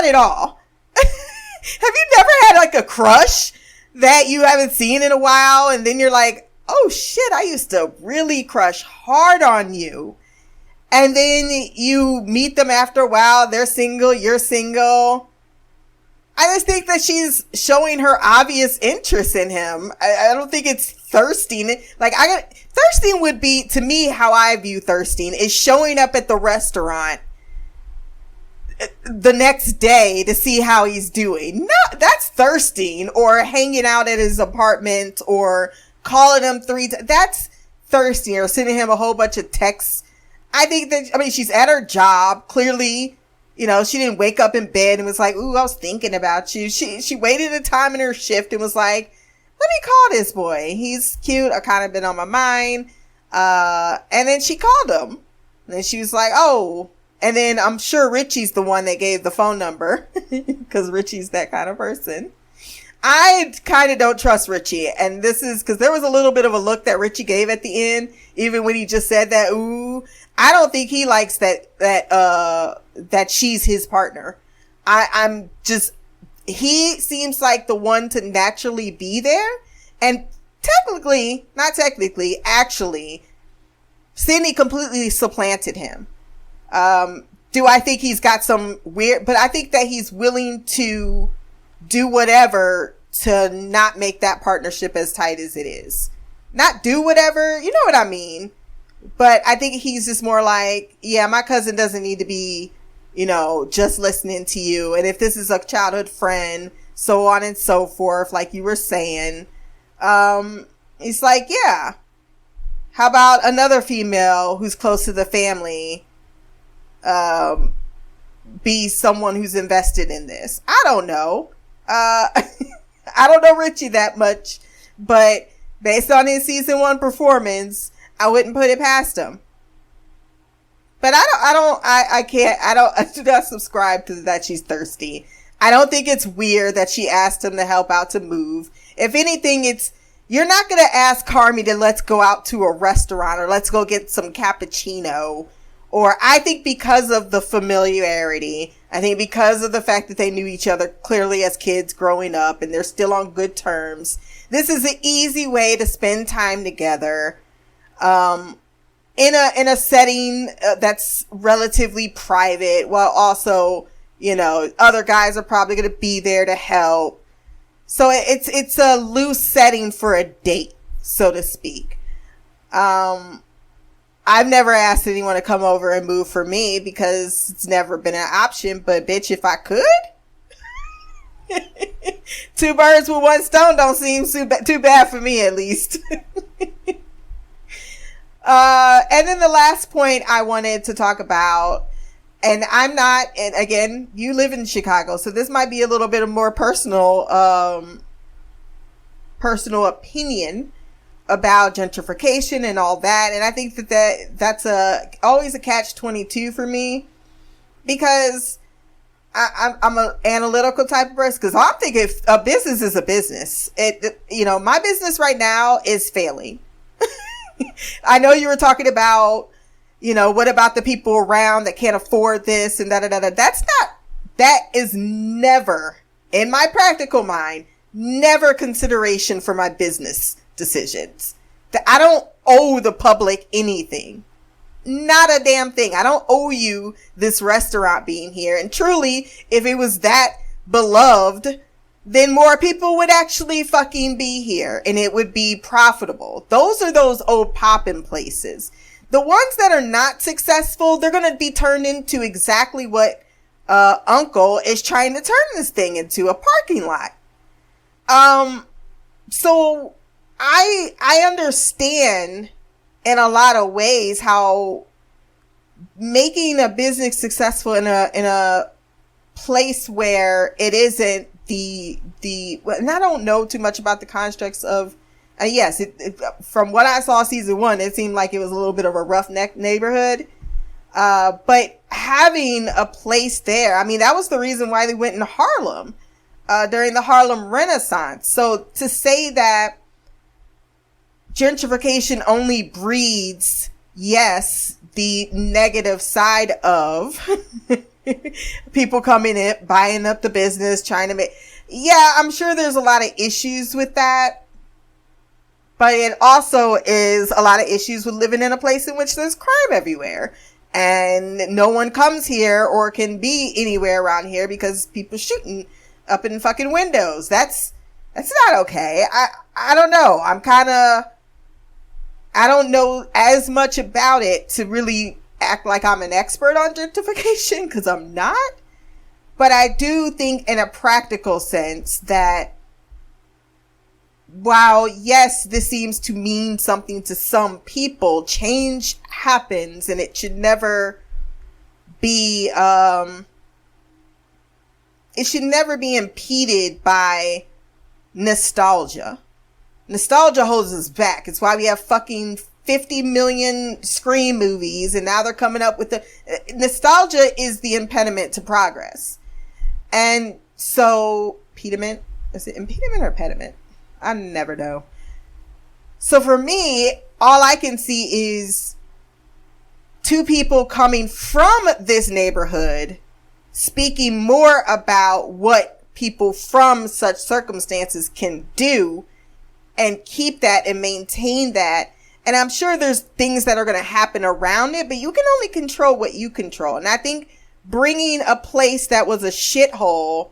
at all. Have you never had like a crush that you haven't seen in a while, and then you're like, oh shit, I used to really crush hard on you. And then you meet them after a while, they're single, you're single. I just think that she's showing her obvious interest in him. I don't think it's thirsting. Thirsting would be, to me, how I view thirsting is showing up at the restaurant the next day to see how he's doing. No, that's thirsting. Or hanging out at his apartment, or calling him 3 times. That's thirsty. Or sending him a whole bunch of texts. She's at her job. Clearly, you know, she didn't wake up in bed and was like, ooh, I was thinking about you. She waited a time in her shift and was like, let me call this boy. He's cute. I kind of been on my mind. And then she called him. And then she was like, oh. And then I'm sure Richie's the one that gave the phone number, because Richie's that kind of person. I kind of don't trust Richie. And this is because there was a little bit of a look that Richie gave at the end, even when he just said that, ooh. I don't think he likes that she's his partner. He seems like the one to naturally be there. And actually, Sydney completely supplanted him. Do I think he's got some weird, but I think that he's willing to do whatever to not make that partnership as tight as it is. Not do whatever, you know what I mean? But I think he's just more like, yeah, my cousin doesn't need to be, you know, just listening to you. And if this is a childhood friend, so on and so forth, like you were saying, it's like, yeah, how about another female who's close to the family, be someone who's invested in this? I don't know. I don't know Richie that much, but based on his season 1 performance, I wouldn't put it past him. But I do not subscribe to that she's thirsty. I don't think it's weird that she asked him to help out to move. If anything, you're not going to ask Carmi to let's go out to a restaurant or let's go get some cappuccino. Or I think because of the familiarity, I think because of the fact that they knew each other clearly as kids growing up and they're still on good terms, this is an easy way to spend time together. In a setting that's relatively private, while also, you know, other guys are probably going to be there to help. So it's a loose setting for a date, so to speak. I've never asked anyone to come over and move for me because it's never been an option, but bitch, if I could, 2 birds with 1 stone don't seem too bad for me, at least. And then the last point I wanted to talk about, and again, you live in Chicago, so this might be a little bit of more personal, personal opinion about gentrification and all that. And I think that's always a catch-22 for me, because I'm an analytical type of person, because I'm thinking if a business is a business. My business right now is failing. I know you were talking about, what about the people around that can't afford this and da-da-da-da. That is never, in my practical mind, never consideration for my business decisions. I don't owe the public anything. Not a damn thing. I don't owe you this restaurant being here. And truly, if it was that beloved, then more people would actually fucking be here and it would be profitable. Those are those old poppin' places. The ones that are not successful, they're going to be turned into exactly what Uncle is trying to turn this thing into, a parking lot. So I understand in a lot of ways how making a business successful in a place where it isn't and I don't know too much about the constructs of, yes, from what I saw season 1, it seemed like it was a little bit of a roughneck neighborhood. But having a place there, I mean, that was the reason why they went in Harlem, during the Harlem Renaissance. So to say that gentrification only breeds, yes, the negative side of people coming in, buying up the business, trying to make, I'm sure there's a lot of issues with that. But it also is a lot of issues with living in a place in which there's crime everywhere. And no one comes here or can be anywhere around here because people shooting up in fucking windows. That's not okay. I don't know. I don't know as much about it to really act like I'm an expert on gentrification, because I'm not. But I do think in a practical sense that while, yes, this seems to mean something to some people, change happens and it should never be, impeded by nostalgia. Nostalgia holds us back. It's why we have fucking 50 million Scream movies, and now they're coming up with nostalgia is the impediment to progress. And so, is it impediment or pediment? I never know. So for me, all I can see is two people coming from this neighborhood speaking more about what people from such circumstances can do and keep that and maintain that. And I'm sure there's things that are going to happen around it, but you can only control what you control. And I think bringing a place that was a shithole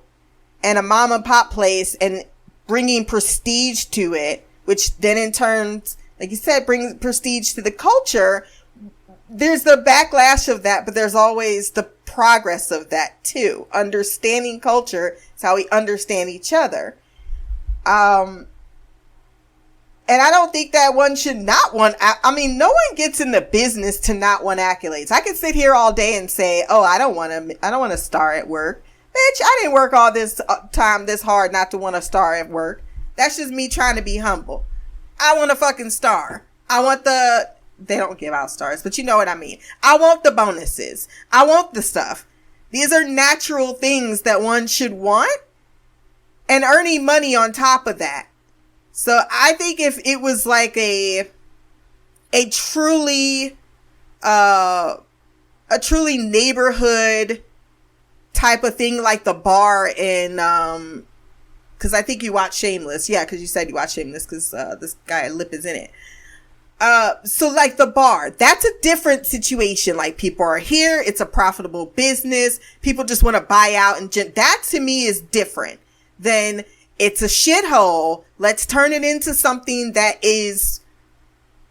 and a mom and pop place and bringing prestige to it, which then in turn, like you said, brings prestige to the culture. There's the backlash of that, but there's always the progress of that too. Understanding culture is how we understand each other. And I don't think that one should not want, I mean, no one gets in the business to not want accolades. I could sit here all day and say, oh, I don't want to star at work. Bitch, I didn't work all this time this hard not to want to star at work. That's just me trying to be humble. I want a fucking star. I want they don't give out stars, but you know what I mean. I want the bonuses. I want the stuff. These are natural things that one should want, and earning money on top of that. So I think if it was like a truly neighborhood type of thing, like the bar in, cause I think you watched Shameless. Yeah. Cause you said you watched Shameless cause, this guy Lip is in it. So like the bar, that's a different situation. Like people are here. It's a profitable business. People just want to buy out. And that to me is different than it's a shithole. Let's turn it into something that is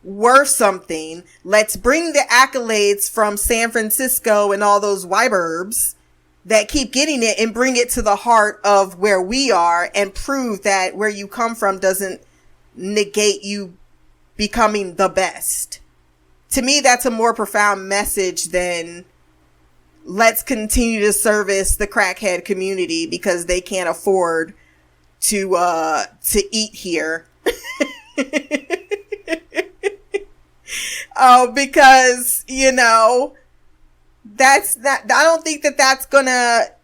worth something. Let's bring the accolades from San Francisco and all those wyburbs that keep getting it and bring it to the heart of where we are and prove that where you come from doesn't negate you becoming the best. To me, that's a more profound message than let's continue to service the crackhead community because they can't afford to eat here Oh, because, that's not, I don't think that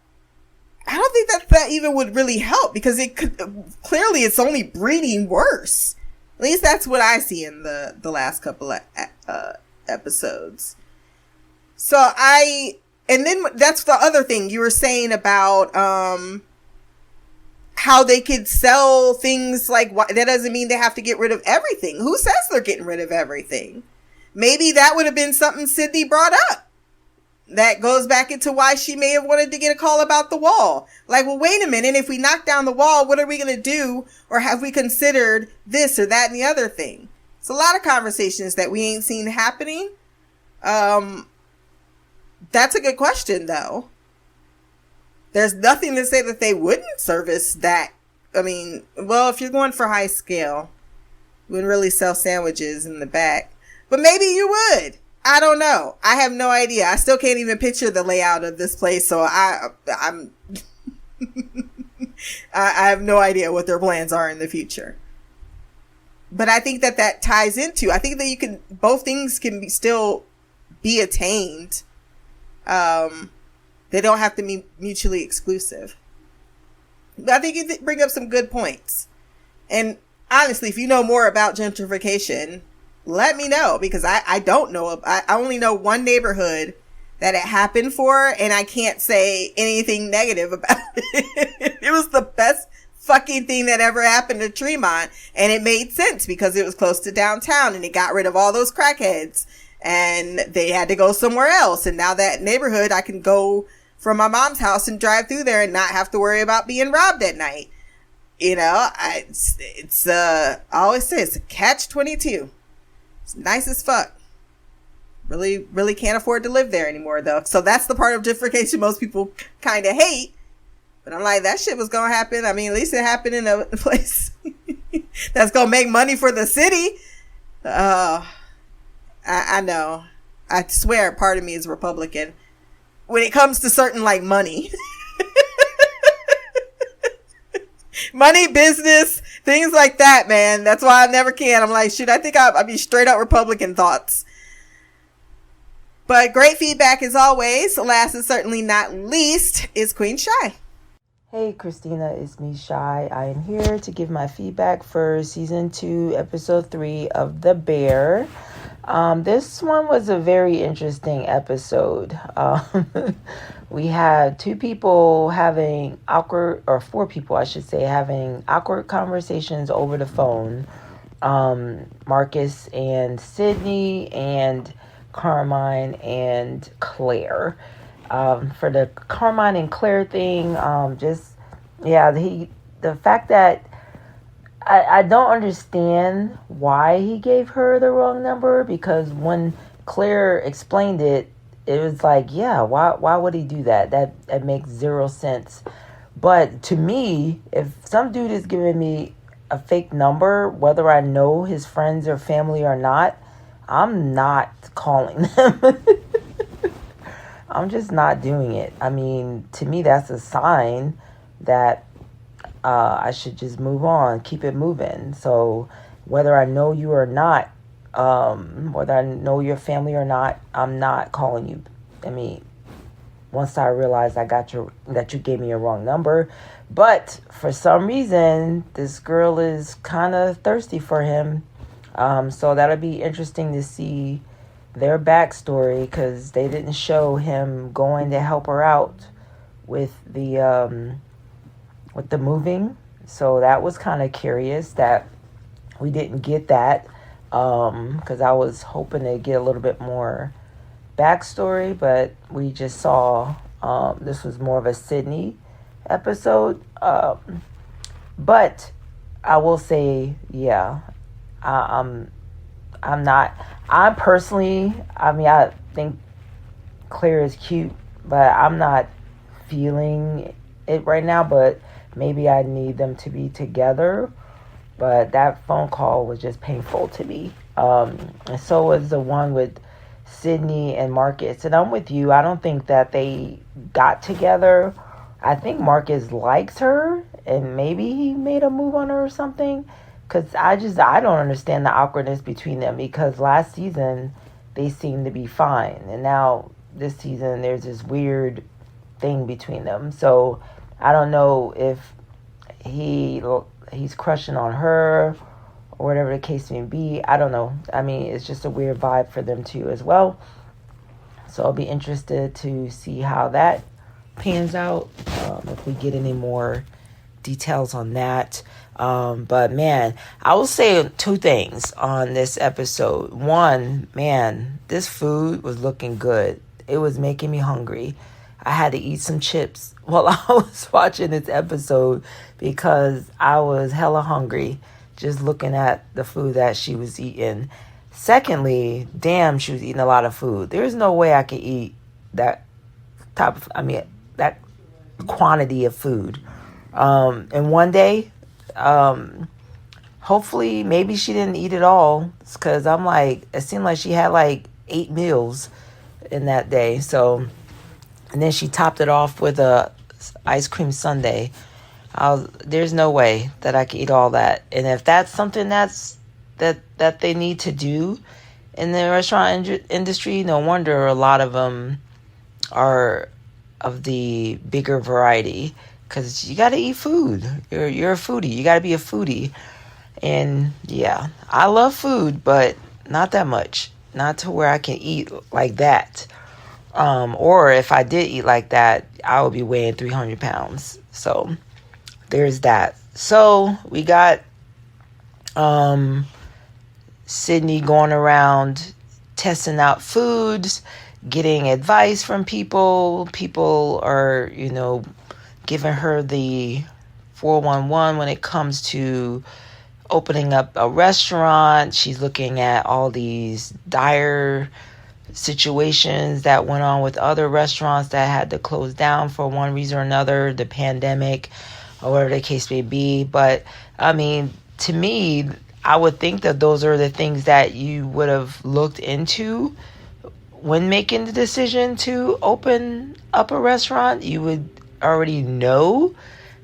even would really help, because it could, clearly it's only breeding worse. At least that's what I see in the last couple of episodes. So and then that's the other thing you were saying about, how they could sell things like, that doesn't mean they have to get rid of everything. Who says they're getting rid of everything? Maybe that would have been something Sydney brought up. That goes back into why she may have wanted to get a call about the wall. Like, well, wait a minute. If we knock down the wall, what are we going to do? Or have we considered this or that and the other thing? It's a lot of conversations that we ain't seen happening. That's a good question, though. There's nothing to say that they wouldn't service that. I mean, well, if you're going for high scale, you wouldn't really sell sandwiches in the back. But maybe you would. I don't know. I have no idea. I still can't even picture the layout of this place. So I'm I have no idea what their plans are in the future. But I think that ties into, I think that both things can still be attained. They don't have to be mutually exclusive. But I think you bring up some good points. And honestly, if you know more about gentrification, let me know, because I don't know. I only know one neighborhood that it happened for, and I can't say anything negative about it. It was the best fucking thing that ever happened to Tremont, and it made sense because it was close to downtown, and it got rid of all those crackheads, and they had to go somewhere else. And now that neighborhood, I can go from my mom's house and drive through there and not have to worry about being robbed at night. I always say it's a catch-22. It's nice as fuck. Really, really can't afford to live there anymore, though. So that's the part of gentrification most people kind of hate. But I'm like, that shit was going to happen. I mean, at least it happened in a place that's going to make money for the city. I know. I swear part of me is Republican when it comes to certain, like, money. Money, business, things like that, man. That's why I never can. I'm like, shoot, I think I'd be straight up Republican thoughts. But great feedback as always. Last and certainly not least is Queen Shy. Hey Christina, it's me Shy. I am here to give my feedback for season 2, episode 3 of The Bear. This one was a very interesting episode. We had 4 people having awkward conversations over the phone. Marcus and Sydney and Carmine and Claire. For the Carmine and Claire thing, the fact that I don't understand why he gave her the wrong number, because when Claire explained it, it was like, yeah, why would he do that? That makes zero sense. But to me, if some dude is giving me a fake number, whether I know his friends or family or not, I'm not calling them. I'm just not doing it. I mean, to me, that's a sign that I should just move on, keep it moving. So whether I know you or not, whether I know your family or not, I'm not calling you. I mean, once I realize that you gave me a wrong number. But for some reason, this girl is kind of thirsty for him. So that'll be interesting to see their backstory, because they didn't show him going to help her out with the moving. So that was kind of curious that we didn't get that, because I was hoping to get a little bit more backstory, but we just saw this was more of a Sydney episode. But I will say, yeah, I'm personally, I think Claire is cute, but I'm not feeling it right now. But maybe I need them to be together. But that phone call was just painful to me. And so was the one with Sydney and Marcus. And I'm with you. I don't think that they got together. I think Marcus likes her, and maybe he made a move on her or something. Because I don't understand the awkwardness between them, because last season they seemed to be fine. And now this season there's this weird thing between them. So I don't know if he's crushing on her or whatever the case may be. I don't know. I mean, it's just a weird vibe for them too as well. So I'll be interested to see how that pans out, if we get any more details on that. But man, I will say two things on this episode. One, man, this food was looking good. It was making me hungry. I had to eat some chips while I was watching this episode because I was hella hungry just looking at the food that she was eating. Secondly, damn, she was eating a lot of food. There's no way I could eat that that quantity of food in one day. Hopefully, maybe she didn't eat it all, because I'm like, it seemed like she had like 8 meals in that day. So, and then she topped it off with a ice cream sundae. There's no way that I could eat all that. And if that's something that they need to do in the restaurant industry, no wonder a lot of them are of the bigger variety, because you got to eat food. You're a foodie. You got to be a foodie. And yeah, I love food, but not that much. Not to where I can eat like that. Or if I did eat like that, I would be weighing 300 pounds. So there's that. So we got Sydney going around testing out foods, getting advice from people. People are, giving her the 411 when it comes to opening up a restaurant. She's looking at all these dire situations that went on with other restaurants that had to close down for one reason or another, the pandemic or whatever the case may be. But I mean, to me, I would think that those are the things that you would have looked into when making the decision to open up a restaurant. You would already know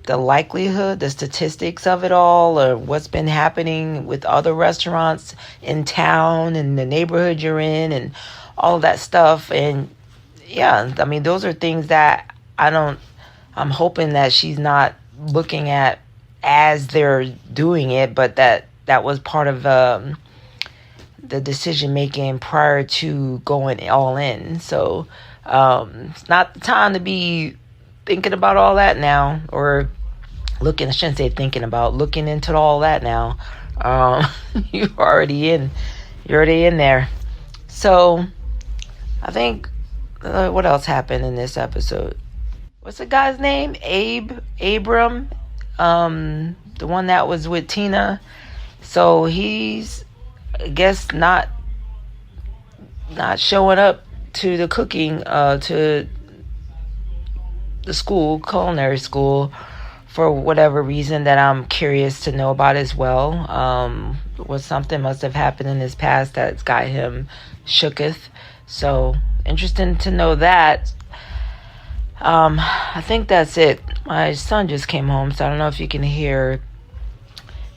the likelihood, the statistics of it all, or what's been happening with other restaurants in town and the neighborhood you're in and all of that stuff. And yeah, I mean, those are things that I'm hoping that she's not looking at as they're doing it, but that was part of the decision making prior to going all in. So it's not the time to be thinking about all that now, or looking into all that now. You're already in there. So I think what else happened in this episode? What's the guy's name? Abram, the one that was with Tina. So he's, I guess, not showing up to the cooking, to the culinary school, for whatever reason that I'm curious to know about as well. Something must have happened in his past that's got him shooketh. So interesting to know that. I think that's it. My son just came home, so I don't know if you can hear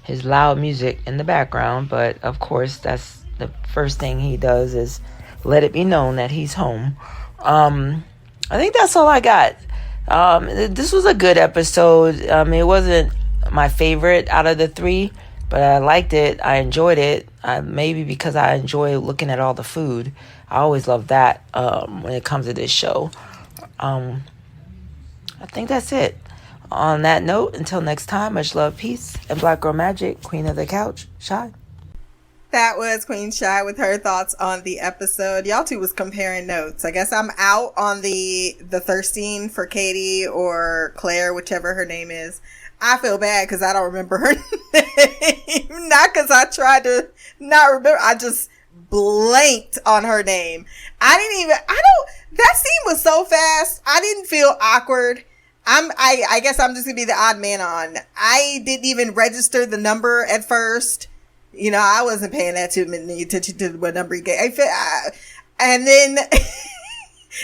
his loud music in the background, but of course that's the first thing he does is let it be known that he's home. I think that's all I got. This was a good episode. It wasn't my favorite out of the 3, but I liked it. I enjoyed it. Maybe because I enjoy looking at all the food. I always love that when it comes to this show. I think that's it. On that note, until next time, much love, peace, and Black Girl Magic, Queen of the Couch, Shy. That was Queen Shy with her thoughts on the episode. Y'all two was comparing notes. I guess I'm out on the thirsting for Katie or Claire, whichever her name is. I feel bad because I don't remember her name. Not because I tried to not remember. I just blanked on her name. That scene was so fast. I didn't feel awkward. I guess I'm just gonna be the odd man on. I didn't even register the number at first. I wasn't paying that too many attention to what number he gave. And then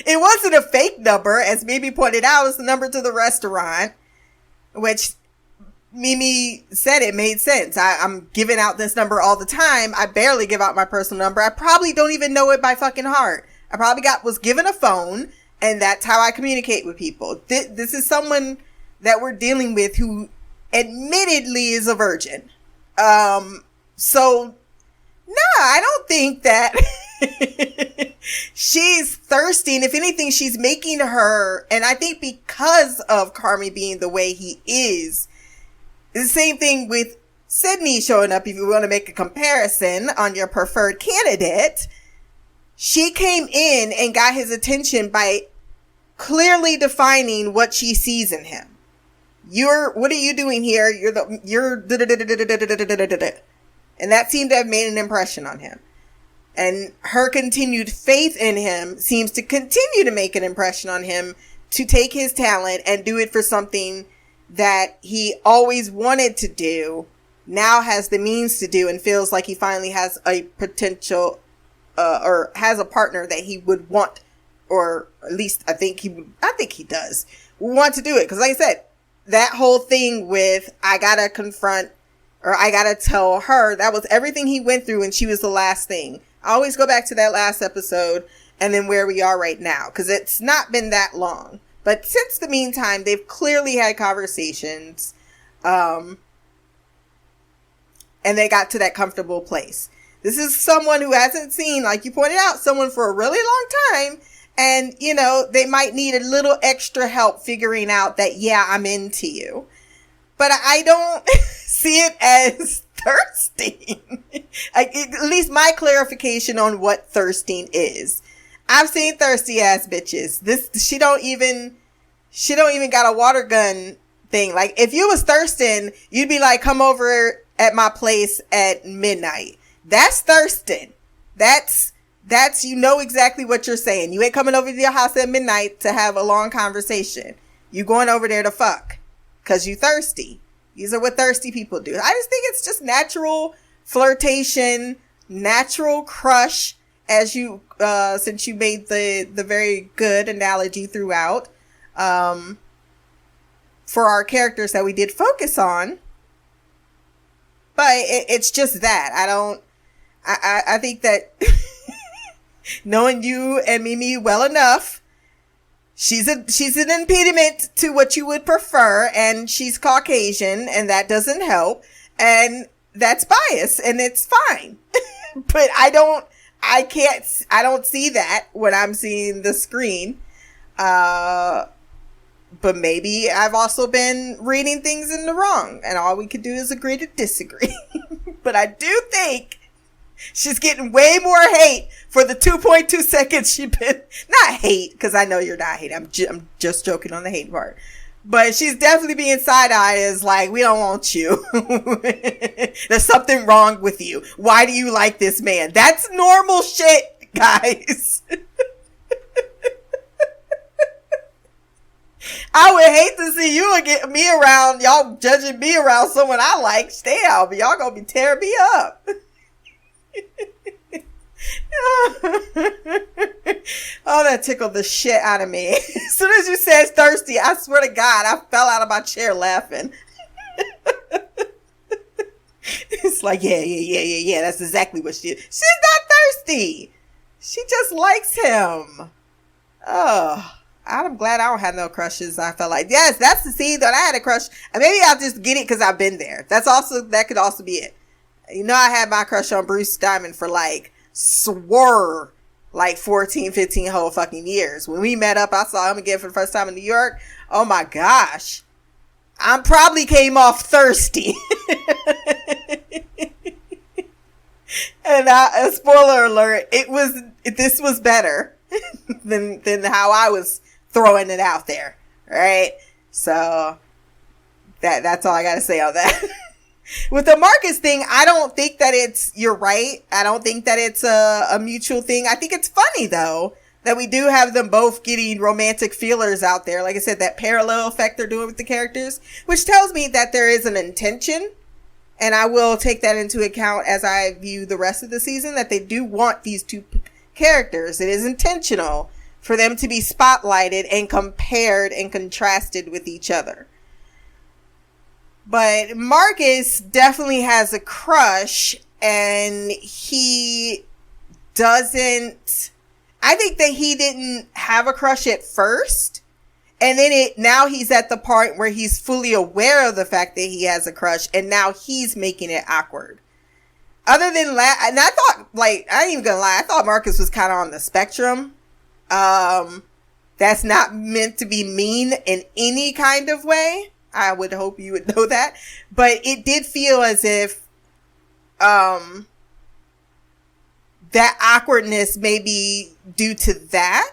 it wasn't a fake number, as Mimi pointed out. It was the number to the restaurant, which Mimi said it made sense. I'm giving out this number all the time. I barely give out my personal number. I probably don't even know it by fucking heart. I probably was given a phone, and that's how I communicate with people. This is someone that we're dealing with who admittedly is a virgin. So no, I don't think that she's thirsty. And if anything, she's making her, and I think because of Carmi being the way he is, the same thing with Sydney showing up, if you want to make a comparison on your preferred candidate. She came in and got his attention by clearly defining what she sees in him. What are you doing here? And that seemed to have made an impression on him. And her continued faith in him seems to continue to make an impression on him, to take his talent and do it for something that he always wanted to do, now has the means to do, and feels like he finally has a potential, or has a partner that he would want, or at least I think he does want to do it. Cause like I said, that whole thing with, I gotta confront, or I gotta tell her, that was everything he went through, and she was the last thing. I always go back to that last episode and then where we are right now, because it's not been that long. But since the meantime, they've clearly had conversations, and they got to that comfortable place. This is someone who hasn't seen, like you pointed out, someone for a really long time. And, you know, they might need a little extra help figuring out that, yeah, I'm into you. But I don't see it as thirsting. At least my clarification on what thirsting is. I've seen thirsty ass bitches. She don't even got a water gun thing. Like, if you was thirsting, you'd be like, come over at my place at midnight. That's thirsting. That's, you know exactly what you're saying. You ain't coming over to your house at midnight to have a long conversation. You going over there to fuck. Cause you thirsty. These are what thirsty people do. I just think it's just natural flirtation, natural crush, as you, since you made the very good analogy throughout, for our characters that we did focus on. But it's just that. I think that knowing you and Mimi well enough, she's an impediment to what you would prefer, and she's Caucasian, and that doesn't help, and that's bias, and it's fine. But I don't see that when I'm seeing the screen. But maybe I've also been reading things in the wrong, and all we could do is agree to disagree. But I do think she's getting way more hate for the 2.2 seconds she been, not hate, because I know you're not hating. I'm just joking on the hate part. But she's definitely being side-eyed as like, we don't want you. There's something wrong with you. Why do you like this man? That's normal shit, guys. I would hate to see you and get me around, y'all judging me around someone I like. Stay out, but y'all gonna be tearing me up. Oh, that tickled the shit out of me. As soon as you said thirsty, I swear to God, I fell out of my chair laughing. It's like, yeah. That's exactly what she is. She's not thirsty. She just likes him. Oh, I'm glad I don't have no crushes. I felt like, yes, that's the scene that I had a crush. And maybe I'll just get it because I've been there. That could also be it. You know, I had my crush on Bruce Diamond for like 14, 15 whole fucking years. When we met up, I saw him again for the first time in New York. Oh my gosh. I probably came off thirsty. And spoiler alert, this was better than how I was throwing it out there. Right? So that's all I gotta say on that. With the Marcus thing, I don't think that you're right. I don't think that it's a mutual thing. I think it's funny though, that we do have them both getting romantic feelers out there. Like I said, that parallel effect they're doing with the characters, which tells me that there is an intention. And I will take that into account as I view the rest of the season, that they do want these two characters. It is intentional for them to be spotlighted and compared and contrasted with each other. But Marcus definitely has a crush, and he doesn't... I think that he didn't have a crush at first, and then now he's at the part where he's fully aware of the fact that he has a crush, and now he's making it awkward. Other than that, and I thought, like, I ain't even gonna lie, I thought Marcus was kind of on the spectrum. That's not meant to be mean in any kind of way. I would hope you would know that. But it did feel as if that awkwardness may be due to that.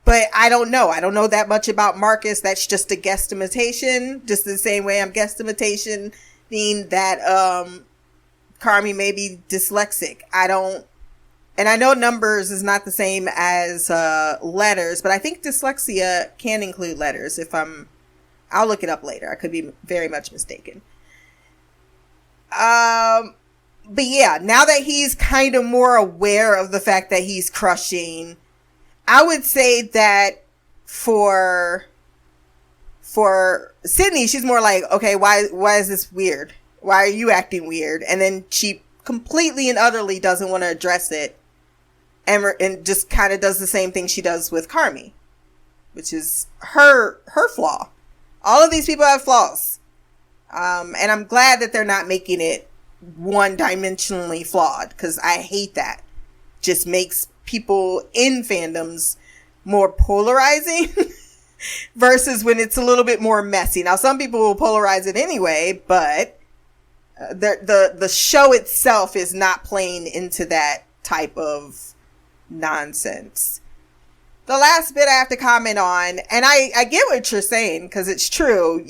But I don't know. I don't know that much about Marcus. That's just a guesstimation. Just the same way I'm guesstimation mean that Carmi may be dyslexic. And I know numbers is not the same as letters, but I think dyslexia can include letters. I'll look it up later. I could be very much mistaken. But yeah, now that he's kind of more aware of the fact that he's crushing, I would say that for Sydney, she's more like, okay, why is this weird? Why are you acting weird? And then she completely and utterly doesn't want to address it, and just kind of does the same thing she does with Carmi, which is her flaw. All of these people have flaws. And I'm glad that they're not making it one-dimensionally flawed, because I hate that. Just makes people in fandoms more polarizing versus when it's a little bit more messy. Now, some people will polarize it anyway, but the show itself is not playing into that type of nonsense. The last bit I have to comment on, and I get what you're saying, because it's true.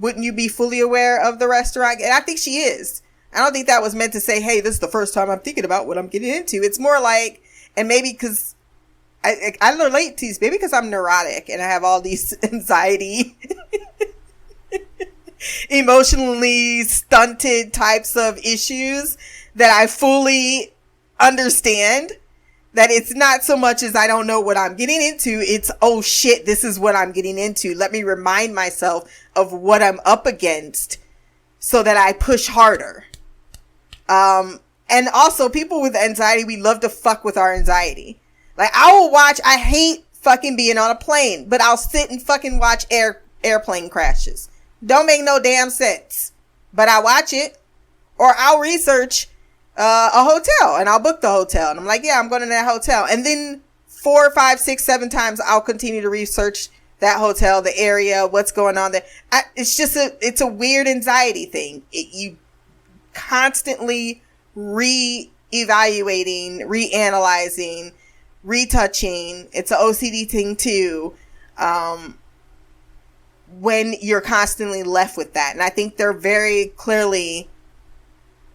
Wouldn't you be fully aware of the restaurant? And I think she is. I don't think that was meant to say, hey, this is the first time I'm thinking about what I'm getting into. It's more like, and maybe because I relate to these, maybe because I'm neurotic and I have all these anxiety, emotionally stunted types of issues that I fully understand. That it's not so much as I don't know what I'm getting into. It's, oh shit, this is what I'm getting into. Let me remind myself of what I'm up against so that I push harder. And also people with anxiety, we love to fuck with our anxiety. Like I hate fucking being on a plane, but I'll sit and fucking watch airplane crashes. Don't make no damn sense, but I watch it. Or I'll research a hotel, and I'll book the hotel, and I'm like, yeah, I'm going to that hotel. And then 4, 5, 6, 7 times I'll continue to research that hotel, the area, what's going on there. It's a weird anxiety thing. You constantly re-evaluating, reanalyzing, retouching. It's an OCD thing too. When you're constantly left with that. And I think they're very clearly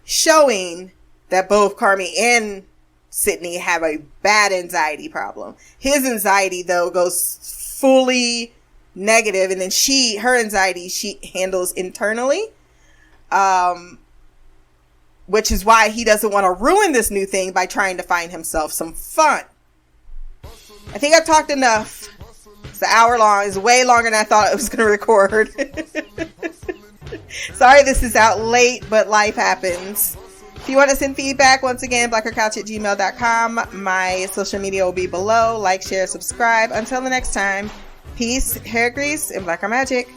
showing that both Carmi and Sydney have a bad anxiety problem. His anxiety, though, goes fully negative, and then her anxiety, she handles internally, which is why he doesn't want to ruin this new thing by trying to find himself some fun. I think I've talked enough. It's an hour long. It's way longer than I thought it was going to record. Sorry this is out late, but life happens. If you want to send feedback, once again, blackgirlcouch@gmail.com. My social media will be below. Like, share, subscribe. Until the next time, peace, hair grease, and black girl magic.